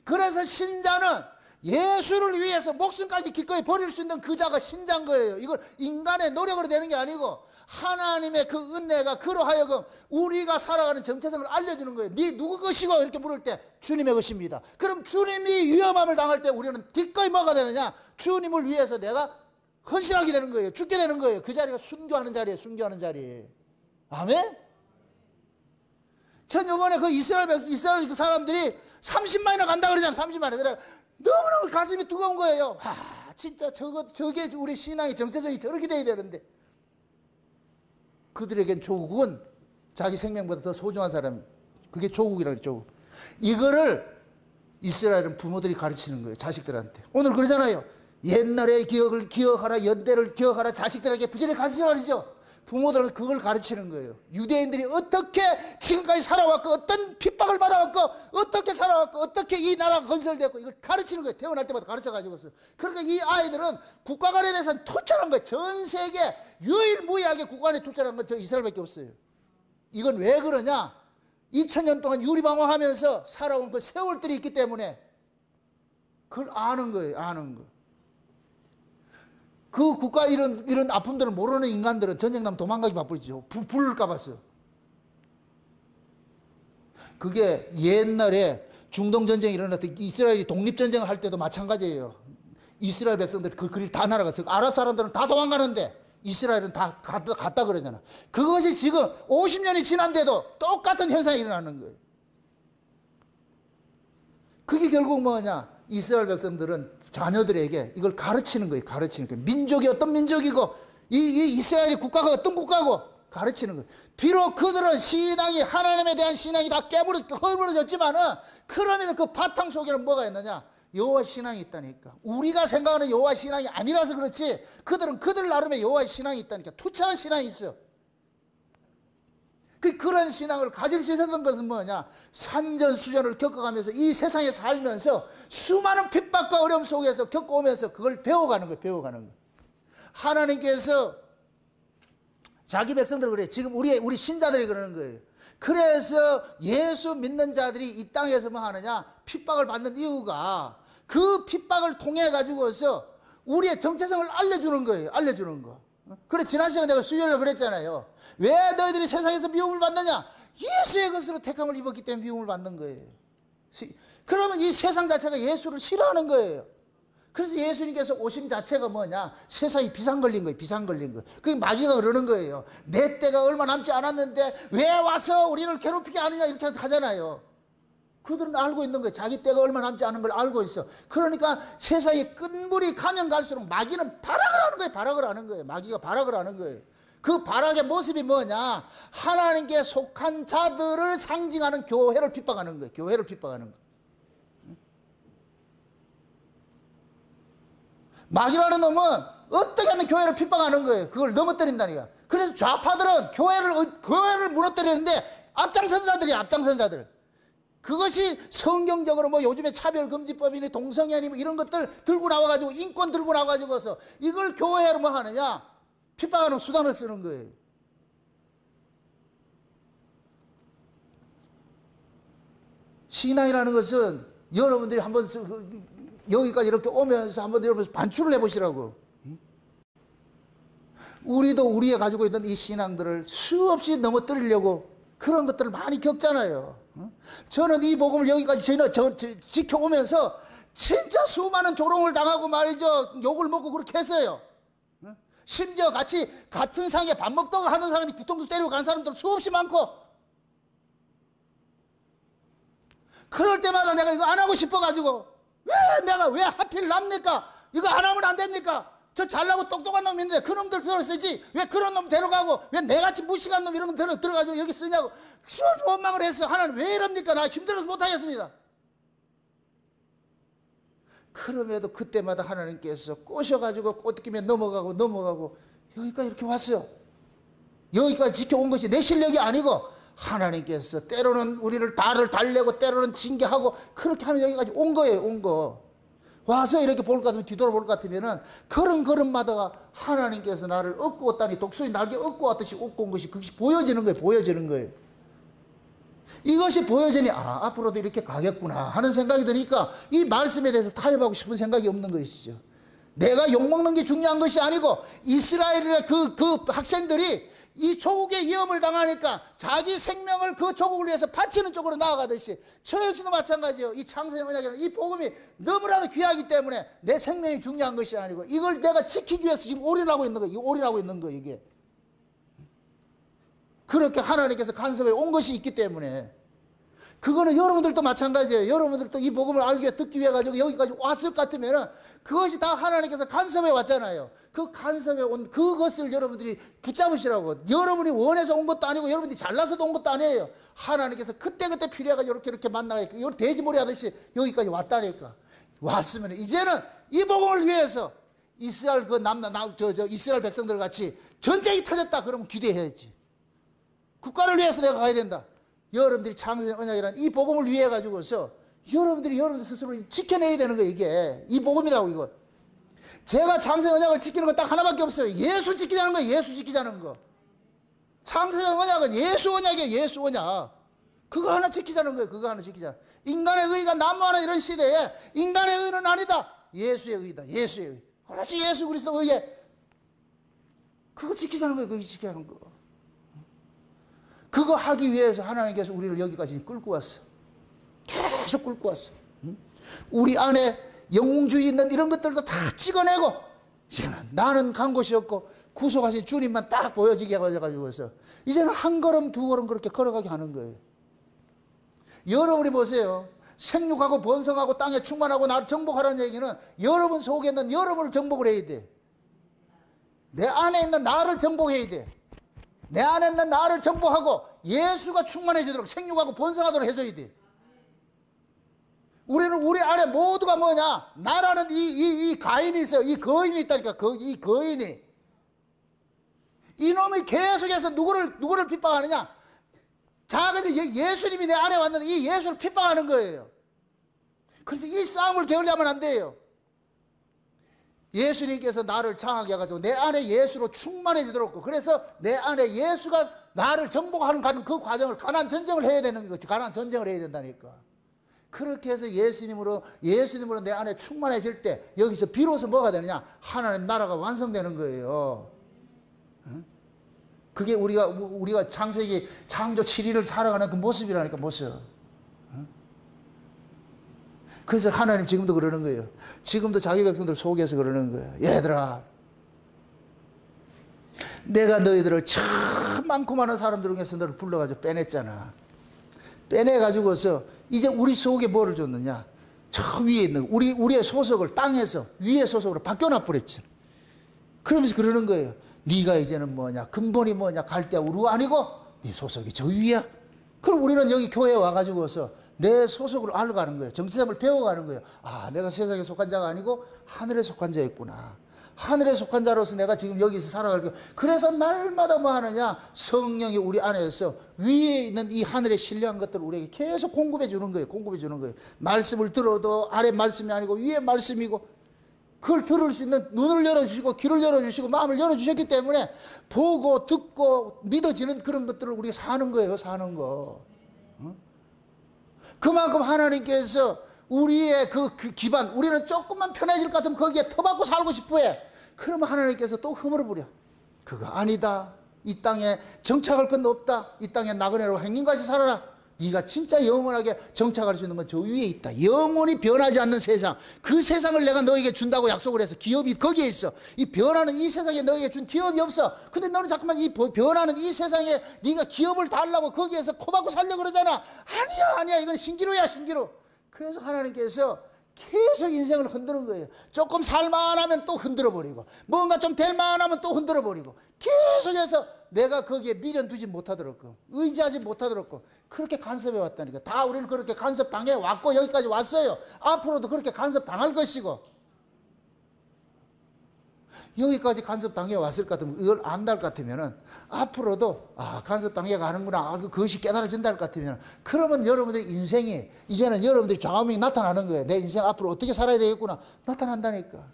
그래서 신자는 예수를 위해서 목숨까지 기꺼이 버릴 수 있는 그 자가 신자인 거예요. 이걸 인간의 노력으로 되는 게 아니고 하나님의 그 은혜가 그로 하여금 우리가 살아가는 정체성을 알려주는 거예요. 네 누구 것이고 이렇게 물을 때 주님의 것입니다. 그럼 주님이 위험함을 당할 때 우리는 기꺼이 뭐가 되느냐? 주님을 위해서 내가 헌신하게 되는 거예요. 죽게 되는 거예요. 그 자리가 순교하는 자리예요. 순교하는 자리예요. 아멘? 전 요번에 그 이스라엘 그 사람들이 30만이나 간다 그러잖아요. 30만이. 그래 너무너무 가슴이 뜨거운 거예요. 진짜 저게 우리 신앙의 정체성이 저렇게 돼야 되는데. 그들에겐 조국은 자기 생명보다 더 소중한 사람. 그게 조국이라고 조국. 이거를 이스라엘은 부모들이 가르치는 거예요. 자식들한테. 오늘 그러잖아요. 옛날의 기억을 기억하라. 연대를 기억하라. 자식들에게 부지런히 가르치라 말이죠. 부모들은 그걸 가르치는 거예요. 유대인들이 어떻게 지금까지 살아왔고 어떤 핍박을 받아왔고 어떻게 살아왔고 어떻게 이 나라가 건설됐고 이걸 가르치는 거예요. 태어날 때마다 가르쳐가지고서. 그러니까 이 아이들은 국가관에 대해서는 투철한 거예요. 전 세계 유일무이하게 국가관에 투철한 건 저 이스라엘밖에 없어요. 이건 왜 그러냐? 2000년 동안 유리방황하면서 살아온 그 세월들이 있기 때문에 그걸 아는 거예요. 아는 거. 그 국가 이런 아픔들을 모르는 인간들은 전쟁 나면 도망가기 바쁘죠. 불을 까봤어요. 그게 옛날에 중동전쟁이 일어날 때 이스라엘이 독립전쟁을 할 때도 마찬가지예요. 이스라엘 백성들이 그 길 다 날아갔어요. 아랍 사람들은 다 도망가는데 이스라엘은 다 갔다 그러잖아. 그것이 지금 50년이 지난데도 똑같은 현상이 일어나는 거예요. 그게 결국 뭐냐? 이스라엘 백성들은 자녀들에게 이걸 가르치는 거예요. 가르치는 거예요. 민족이 어떤 민족이고 이 이스라엘 국가가 어떤 국가고 가르치는 거예요. 비록 그들은 신앙이 하나님에 대한 신앙이 다 허물어졌지만은 그러면 그 바탕 속에는 뭐가 있느냐? 여호와 신앙이 있다니까. 우리가 생각하는 여호와 신앙이 아니라서 그렇지 그들은 그들 나름의 여호와 신앙이 있다니까. 투철한 신앙이 있어. 그런 신앙을 가질 수 있었던 것은 뭐냐? 산전수전을 겪어가면서 이 세상에 살면서 수많은 핍박과 어려움 속에서 겪어오면서 그걸 배워가는 거예요. 배워가는 거예요. 하나님께서 자기 백성들 그래. 지금 우리 신자들이 그러는 거예요. 그래서 예수 믿는 자들이 이 땅에서 뭐 하느냐? 핍박을 받는 이유가 그 핍박을 통해 가지고서 우리의 정체성을 알려주는 거예요. 알려주는 거. 그래 지난 시간에 내가 수요일에 그랬잖아요. 왜 너희들이 세상에서 미움을 받느냐? 예수의 것으로 택함을 입었기 때문에 미움을 받는 거예요. 그러면 이 세상 자체가 예수를 싫어하는 거예요. 그래서 예수님께서 오심 자체가 뭐냐? 세상이 비상 걸린 거예요. 비상 걸린 거. 그게 마귀가 그러는 거예요. 내 때가 얼마 남지 않았는데 왜 와서 우리를 괴롭히게 하느냐 이렇게 하잖아요. 그들은 알고 있는 거예요. 자기 때가 얼마 남지 않은 걸 알고 있어. 그러니까 세상에 끈물이 가면 갈수록 마귀는 발악을 하는 거예요. 발악을 하는 거예요. 마귀가 발악을 하는 거예요. 그 발악의 모습이 뭐냐? 하나님께 속한 자들을 상징하는 교회를 핍박하는 거예요. 교회를 핍박하는 거예요. 마귀라는 놈은 어떻게 하면 교회를 핍박하는 거예요. 그걸 넘어뜨린다니까. 그래서 좌파들은 교회를 무너뜨리는데 앞장선 자들이야. 앞장선 자들. 그것이 성경적으로 뭐 요즘에 차별금지법이니 동성애니 뭐 이런 것들 들고 나와가지고 인권 들고 나와가지고서 이걸 교회로 뭐 하느냐? 핍박하는 수단을 쓰는 거예요. 신앙이라는 것은 여러분들이 한번 여기까지 이렇게 오면서 한번 여러분 반출을 해보시라고. 우리도 우리가 가지고 있던 이 신앙들을 수없이 넘어뜨리려고 그런 것들을 많이 겪잖아요. 저는 이 복음을 여기까지 지켜오면서 진짜 수많은 조롱을 당하고 말이죠. 욕을 먹고 그렇게 했어요. 심지어 같은 상에 밥 먹다가 하는 사람이 뒤통수 때리고 간 사람들 수없이 많고. 그럴 때마다 내가 이거 안 하고 싶어가지고 왜 하필 납니까? 이거 안 하면 안 됩니까? 저 잘나고 똑똑한 놈 있는데 그 놈들 쓰지 왜 그런 놈 데려가고 왜 내같이 무식한 놈 이런 놈 들어가지고 이렇게 쓰냐고 수없이 원망을 했어. 하나님 왜 이럽니까? 나 힘들어서 못하겠습니다. 그럼에도 그때마다 하나님께서 꼬셔가지고 꼬드기며 넘어가고 여기까지 이렇게 왔어요. 여기까지 지켜온 것이 내 실력이 아니고 하나님께서 때로는 우리를 달래고 때로는 징계하고 그렇게 하면 여기까지 온 거예요. 온 거. 와서 이렇게 볼 것 같으면 뒤돌아볼 것 같으면은 걸음마다가 하나님께서 나를 업고 왔다니 독수리 날개 업고 왔듯이 업고 온 것이 그것이 보여지는 거예요. 보여지는 거예요. 이것이 보여지니 앞으로도 이렇게 가겠구나 하는 생각이 드니까 이 말씀에 대해서 타협하고 싶은 생각이 없는 것이죠. 내가 욕먹는 게 중요한 것이 아니고 이스라엘의 그 학생들이 이 조국의 위험을 당하니까 자기 생명을 그 조국을 위해서 바치는 쪽으로 나아가듯이 저 역시도 마찬가지예요. 이 창세의 언약이라는 이 복음이 너무나도 귀하기 때문에 내 생명이 중요한 것이 아니고 이걸 내가 지키기 위해서 지금 올인하고 있는 거예요. 올인하고 있는 거예요. 이게. 그렇게 하나님께서 간섭해 온 것이 있기 때문에 그거는 여러분들도 마찬가지예요. 여러분들도 이 복음을 알기 위해 듣기 위해 가지고 여기까지 왔을 것 같으면은 그것이 다 하나님께서 간섭해 왔잖아요. 그 간섭해 온 그것을 여러분들이 붙잡으시라고. 여러분이 원해서 온 것도 아니고 여러분들이 잘나서도 온 것도 아니에요. 하나님께서 그때그때 필요해가지고 이렇게 만나니까 이걸 돼지머리 하듯이 여기까지 왔다니까. 왔으면 이제는 이 복음을 위해서 이스라엘 이스라엘 백성들 같이 전쟁이 터졌다 그러면 기대해야지. 국가를 위해서 내가 가야 된다. 여러분들이 창세의 언약이라는 이 복음을 위해 가지고서 여러분들 스스로 지켜내야 되는 거예요. 이게 이 복음이라고. 이거 제가 창세의 언약을 지키는 건 딱 하나밖에 없어요. 예수 지키자는 거예요. 예수 지키자는 거. 창세의 언약은 예수 언약이에요. 예수 언약. 그거 하나 지키자는 거예요. 그거 하나 지키자. 인간의 의가 난무하는 이런 시대에 인간의 의는 아니다. 예수의 의다. 예수의 의. 그렇지. 예수 그리스도 의에 그거 지키자는 거예요. 그거 지키자는 거. 그거 하기 위해서 하나님께서 우리를 여기까지 끌고 왔어. 계속 끌고 왔어. 우리 안에 영웅주의 있는 이런 것들도 다 찍어내고, 이제는 나는 간 곳이 없고 구속하신 주님만 딱 보여지게 해가지고서 이제는 한 걸음 두 걸음 그렇게 걸어가게 하는 거예요. 여러분이 보세요. 생육하고 번성하고 땅에 충만하고 나를 정복하라는 얘기는 여러분 속에 있는 여러분을 정복을 해야 돼. 내 안에 있는 나를 정복해야 돼. 내 안에 있는 나를 정복하고 예수가 충만해지도록 생육하고 번성하도록 해줘야 돼. 우리는 우리 안에 모두가 뭐냐? 나라는 이 가인이 있어요. 이 거인이 있다니까. 이 거인이. 이놈이 계속해서 누구를 핍박하느냐? 작은 예수님이 내 안에 왔는데 이 예수를 핍박하는 거예요. 그래서 이 싸움을 게을리하면 안 돼요. 예수님께서 나를 장하게 해가지고 내 안에 예수로 충만해지도록, 그래서 내 안에 예수가 나를 정복하는 그 과정을 가난 전쟁을 해야 되는 거지. 가난 전쟁을 해야 된다니까. 그렇게 해서 예수님으로 내 안에 충만해질 때 여기서 비로소 뭐가 되느냐? 하나님 나라가 완성되는 거예요. 그게 우리가 창세기 창조 7일을 살아가는 그 모습이라니까, 모습. 그래서 하나님 지금도 그러는 거예요. 지금도 자기 백성들 속에서 그러는 거예요. 얘들아, 내가 너희들을 참 많고 많은 사람들 중에서 너를 불러가지고 빼냈잖아. 빼내가지고서 이제 우리 속에 뭐를 줬느냐? 저 위에 있는 우리의 소속을 땅에서 위의 소속으로 바뀌어놔 버렸지. 그러면서 그러는 거예요. 네가 이제는 뭐냐? 근본이 뭐냐? 갈대아 우루가 아니고 네 소속이 저 위야. 그럼 우리는 여기 교회에 와가지고서 내 소속을 알아가는 거예요. 정체성을 배워가는 거예요. 아, 내가 세상에 속한 자가 아니고 하늘에 속한 자였구나. 하늘에 속한 자로서 내가 지금 여기서 살아갈게. 그래서 날마다 뭐 하느냐? 성령이 우리 안에서 위에 있는 이 하늘의 신령한 것들을 우리에게 계속 공급해 주는 거예요. 공급해 주는 거예요. 말씀을 들어도 아래 말씀이 아니고 위에 말씀이고, 그걸 들을 수 있는 눈을 열어주시고 귀를 열어주시고 마음을 열어주셨기 때문에 보고 듣고 믿어지는 그런 것들을 우리가 사는 거예요. 사는 거. 그만큼 하나님께서 우리의 그 기반, 우리는 조금만 편해질 것 같으면 거기에 터박고 살고 싶어 해. 그러면 하나님께서 또 허물어 버려. 그거 아니다. 이 땅에 정착할 건 없다. 이 땅에 나그네로 행인같이 살아라. 네가 진짜 영원하게 정착할 수 있는 건 저 위에 있다. 영원히 변하지 않는 세상. 그 세상을 내가 너에게 준다고 약속을 해서 기업이 거기에 있어. 이 변하는 이 세상에 너에게 준 기업이 없어. 근데 너는 자꾸만 이 변하는 이 세상에 네가 기업을 달라고 거기에서 코박고 살려고 그러잖아. 아니야. 이건 신기루야, 신기루. 그래서 하나님께서 계속 인생을 흔드는 거예요. 조금 살만하면 또 흔들어버리고, 뭔가 좀 될만하면 또 흔들어버리고, 계속해서 내가 거기에 미련 두지 못하도록, 의지하지 못하도록 그렇게 간섭해 왔다니까. 다 우리는 그렇게 간섭 당해 왔고 여기까지 왔어요. 앞으로도 그렇게 간섭 당할 것이고, 여기까지 간섭 당해 왔을 것 같으면, 이걸 안달 같으면은 앞으로도 간섭 당해 가는구나, 그것이 깨달아진다 할 것 같으면, 그러면 여러분들 인생이 이제는 여러분들이 좌우명이 나타나는 거예요. 내 인생 앞으로 어떻게 살아야 되겠구나 나타난다니까.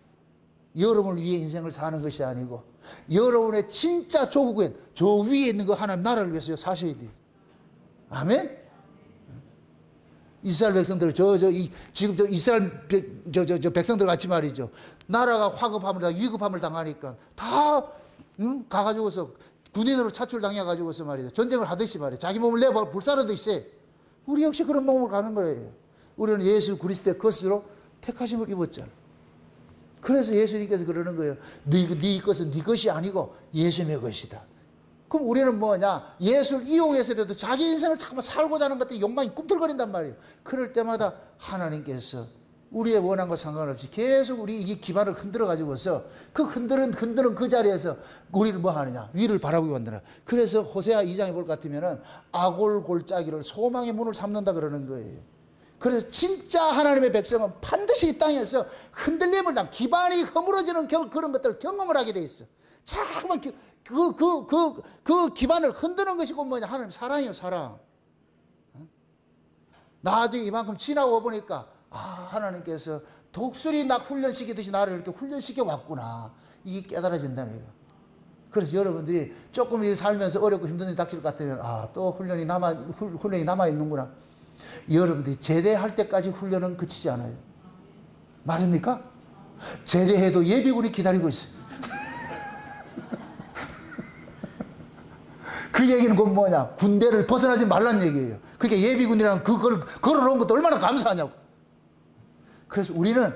여러분을 위해 인생을 사는 것이 아니고 여러분의 진짜 조국엔 저 위에 있는 거 하나님 나라를 위해서 사셔야 돼요. 아멘. 이스라엘 백성들, 지금 이스라엘 백성들 같이 말이죠. 나라가 화급함을, 위급함을 당하니까 다, 가가지고서 군인으로 차출당해가지고서 말이죠. 전쟁을 하듯이 말이죠. 자기 몸을 내버 불사르듯이. 우리 역시 그런 몸을 가는 거예요. 우리는 예수 그리스도의 것으로 택하심을 입었잖아. 그래서 예수님께서 그러는 거예요. 네 것은 네 것이 아니고 예수님의 것이다. 그럼 우리는 뭐냐? 예수를 이용해서라도 자기 인생을 잠깐만 살고자 하는 것들이 욕망이 꿈틀거린단 말이에요. 그럴 때마다 하나님께서 우리의 원한과 상관없이 계속 우리 이 기반을 흔들어 가지고서 그 흔드는 그 자리에서 우리를 뭐 하느냐? 위를 바라보고 만드나. 그래서 호세아 2장에 볼 것 같으면은 아골골짜기를 소망의 문을 삼는다 그러는 거예요. 그래서 진짜 하나님의 백성은 반드시 이 땅에서 흔들림을 기반이 허물어지는 그런 것들을 경험을 하게 돼 있어. 자꾸만 그 기반을 흔드는 것이 곧 뭐냐? 하나님 사랑이에요, 사랑. 나중에 이만큼 지나고 보니까, 하나님께서 독수리 훈련시키듯이 나를 이렇게 훈련시켜 왔구나. 이게 깨달아진다는 거예요. 그래서 여러분들이 조금 살면서 어렵고 힘든 일이 닥칠 것 같으면, 또 훈련이 남아있는구나. 여러분들이 제대할 때까지 훈련은 그치지 않아요. 맞습니까? 제대해도 예비군이 기다리고 있어요. 그 얘기는 그 뭐냐? 군대를 벗어나지 말란 얘기예요. 그러니까 예비군이라는 그걸 걸어놓은 것도 얼마나 감사하냐고. 그래서 우리는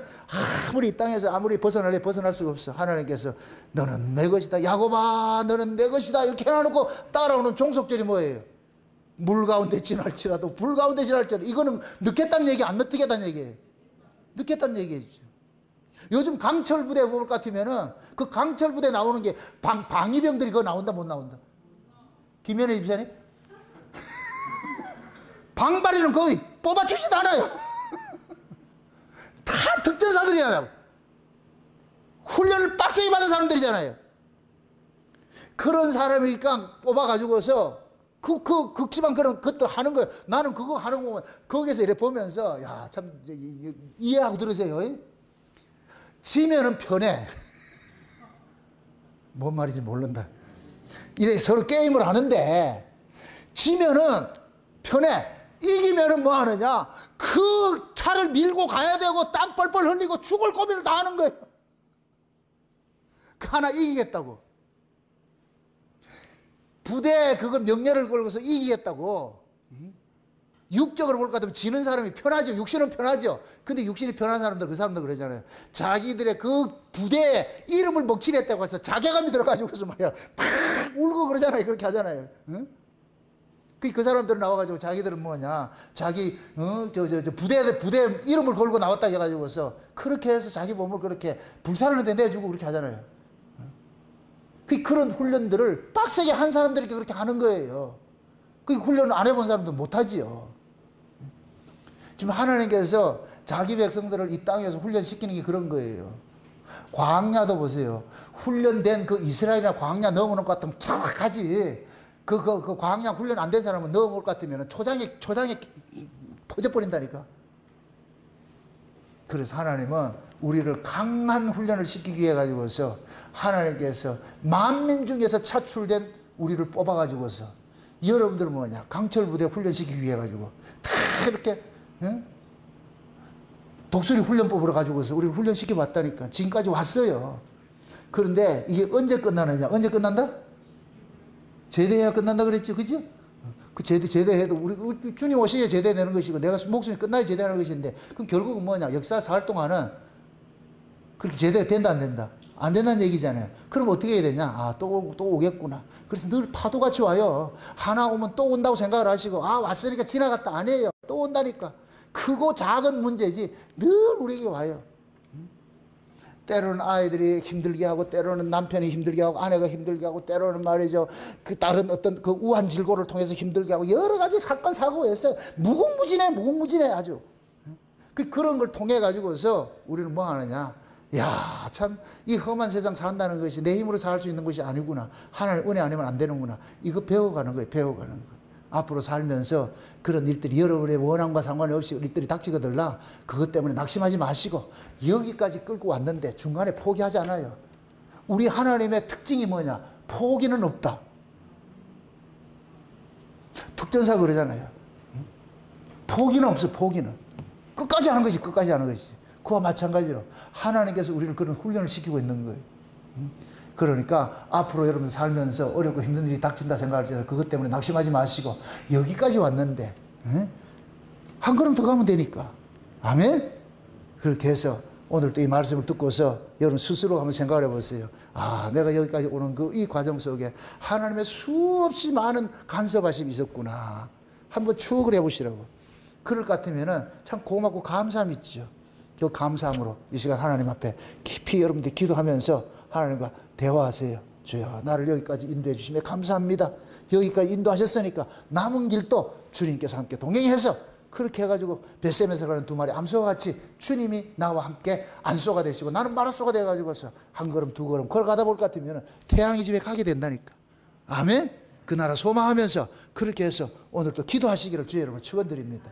아무리 이 땅에서 아무리 벗어날래 벗어날 수가 없어. 하나님께서 너는 내 것이다. 야곱아 너는 내 것이다. 이렇게 해놓고 따라오는 종속절이 뭐예요? 물 가운데 지날지라도 불 가운데 지날지라도. 이거는 늦겠다는 얘기 안 늦겠다는 얘기예요. 늦겠다는 얘기죠. 요즘 강철 부대 볼 것 같으면은 그 강철 부대 나오는 게 방위병들이 그거 나온다 못 나온다? 김현애 집사님? 방발이는 거의 뽑아주지도 않아요. 다 특전사들이잖아요. 훈련을 빡세게 받은 사람들이잖아요. 그런 사람이니까 뽑아가지고서 극심한 그런 것들 하는 거예요. 나는 그거 하는 거 보면 거기서 이렇게 보면서 야, 참 이해하고 들으세요. 지면은 편해. 뭔 말인지 모른다. 이렇게 서로 게임을 하는데 지면은 편해. 이기면은 뭐 하느냐? 그 차를 밀고 가야 되고 땀 뻘뻘 흘리고 죽을 고비를 다 하는 거예요. 그 하나 이기겠다고. 부대에 그걸 명예를 걸고서 이기겠다고. 육적으로 볼 것 같으면 지는 사람이 편하죠. 육신은 편하죠. 근데 육신이 편한 사람들, 그 사람들 그러잖아요. 자기들의 그 부대에 이름을 먹칠했다고 해서 자괴감이 들어가지고서 말이야. 팍 울고 그러잖아요. 그렇게 하잖아요. 응? 그 사람들은 나와가지고 자기들은 뭐냐. 자기, 부대 이름을 걸고 나왔다 해가지고서 그렇게 해서 자기 몸을 그렇게 불살하는 데 내주고 그렇게 하잖아요. 그런 훈련들을 빡세게 한 사람들이 그렇게 하는 거예요. 그 훈련을 안 해본 사람도 못하지요. 지금 하나님께서 자기 백성들을 이 땅에서 훈련시키는 게 그런 거예요. 광야도 보세요. 훈련된 그 이스라엘이나 광야 넘어올 것 같으면 탁 가지. 그 광야 훈련 안 된 사람은 넘어올 것 같으면 초장에 퍼져버린다니까. 그래서 하나님은 우리를 강한 훈련을 시키기 위해 가지고서 하나님께서 만민 중에서 차출된 우리를 뽑아가지고서 여러분들은 뭐냐 강철부대 훈련시키기 위해 가지고 다 이렇게 독수리 훈련법으로 가지고서 우리를 훈련시켜 왔다니까. 지금까지 왔어요. 그런데 이게 언제 끝나느냐? 언제 끝난다? 제대해야 끝난다 그랬죠, 그죠? 그 제대해도 우리 주님 오셔야 제대되는 것이고 내가 목숨이 끝나야 제대하는 것인데 그럼 결국은 뭐냐? 역사 살 동안은 그렇게 제대가 된다 안 된다? 안 된다는 얘기잖아요. 그럼 어떻게 해야 되냐? 아, 또 오겠구나. 그래서 늘 파도같이 와요. 하나 오면 또 온다고 생각을 하시고 아, 왔으니까 지나갔다 안 해요. 또 온다니까. 크고 작은 문제지 늘 우리에게 와요. 때로는 아이들이 힘들게 하고 때로는 남편이 힘들게 하고 아내가 힘들게 하고 때로는 말이죠 그 다른 어떤 그 우한 질고를 통해서 힘들게 하고 여러 가지 사건 사고에서 무궁무진해 아주. 그런 걸 통해 가지고서 우리는 뭐 하느냐? 야, 참 이 험한 세상 산다는 것이 내 힘으로 살 수 있는 것이 아니구나. 하나님 은혜 아니면 안 되는구나. 이거 배워가는 거예요. 배워가는 거. 앞으로 살면서 그런 일들이 여러분의 원함과 상관이 없이 일들이 닥치거들라 그것 때문에 낙심하지 마시고 여기까지 끌고 왔는데 중간에 포기하지 않아요. 우리 하나님의 특징이 뭐냐? 포기는 없다. 특전사 그러잖아요. 포기는 없어. 포기는. 끝까지 하는 것이 끝까지 하는 것이. 그와 마찬가지로 하나님께서 우리를 그런 훈련을 시키고 있는 거예요. 그러니까 앞으로 여러분 살면서 어렵고 힘든 일이 닥친다 생각할 때 그것 때문에 낙심하지 마시고 여기까지 왔는데 한 걸음 더 가면 되니까. 아멘? 그렇게 해서 오늘 또 이 말씀을 듣고서 여러분 스스로 한번 생각을 해보세요. 아, 내가 여기까지 오는 이 과정 속에 하나님의 수없이 많은 간섭하심이 있었구나. 한번 추억을 해보시라고. 그럴 것 같으면 참 고맙고 감사함이 있죠. 그 감사함으로 이 시간 하나님 앞에 깊이 여러분들 기도하면서 하나님과 대화하세요. 주여, 나를 여기까지 인도해 주시면 감사합니다. 여기까지 인도하셨으니까 남은 길도 주님께서 함께 동행해서 그렇게 해가지고 벳셈에서 가는 두 마리 암소와 같이 주님이 나와 함께 안소가 되시고 나는 마라소가 돼가지고서 한 걸음 두 걸음 걸어가다 볼 것 같으면 태양의 집에 가게 된다니까. 아멘? 그 나라 소망하면서 그렇게 해서 오늘 또 기도하시기를 주의 여러분 축원드립니다.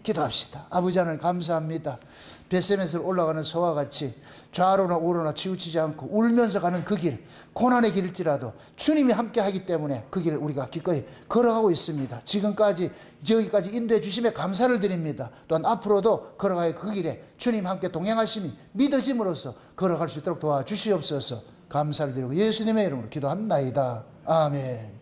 기도합시다. 아버지 하나님 감사합니다. 벳셈에서 올라가는 소와 같이 좌로나 우로나 치우치지 않고 울면서 가는 그 길, 고난의 길일지라도 주님이 함께 하기 때문에 그 길을 우리가 기꺼이 걸어가고 있습니다. 지금까지 여기까지 인도해 주심에 감사를 드립니다. 또한 앞으로도 걸어가야 그 길에 주님 함께 동행하심이 믿어짐으로써 걸어갈 수 있도록 도와주시옵소서. 감사를 드리고 예수님의 이름으로 기도합니다. 아멘.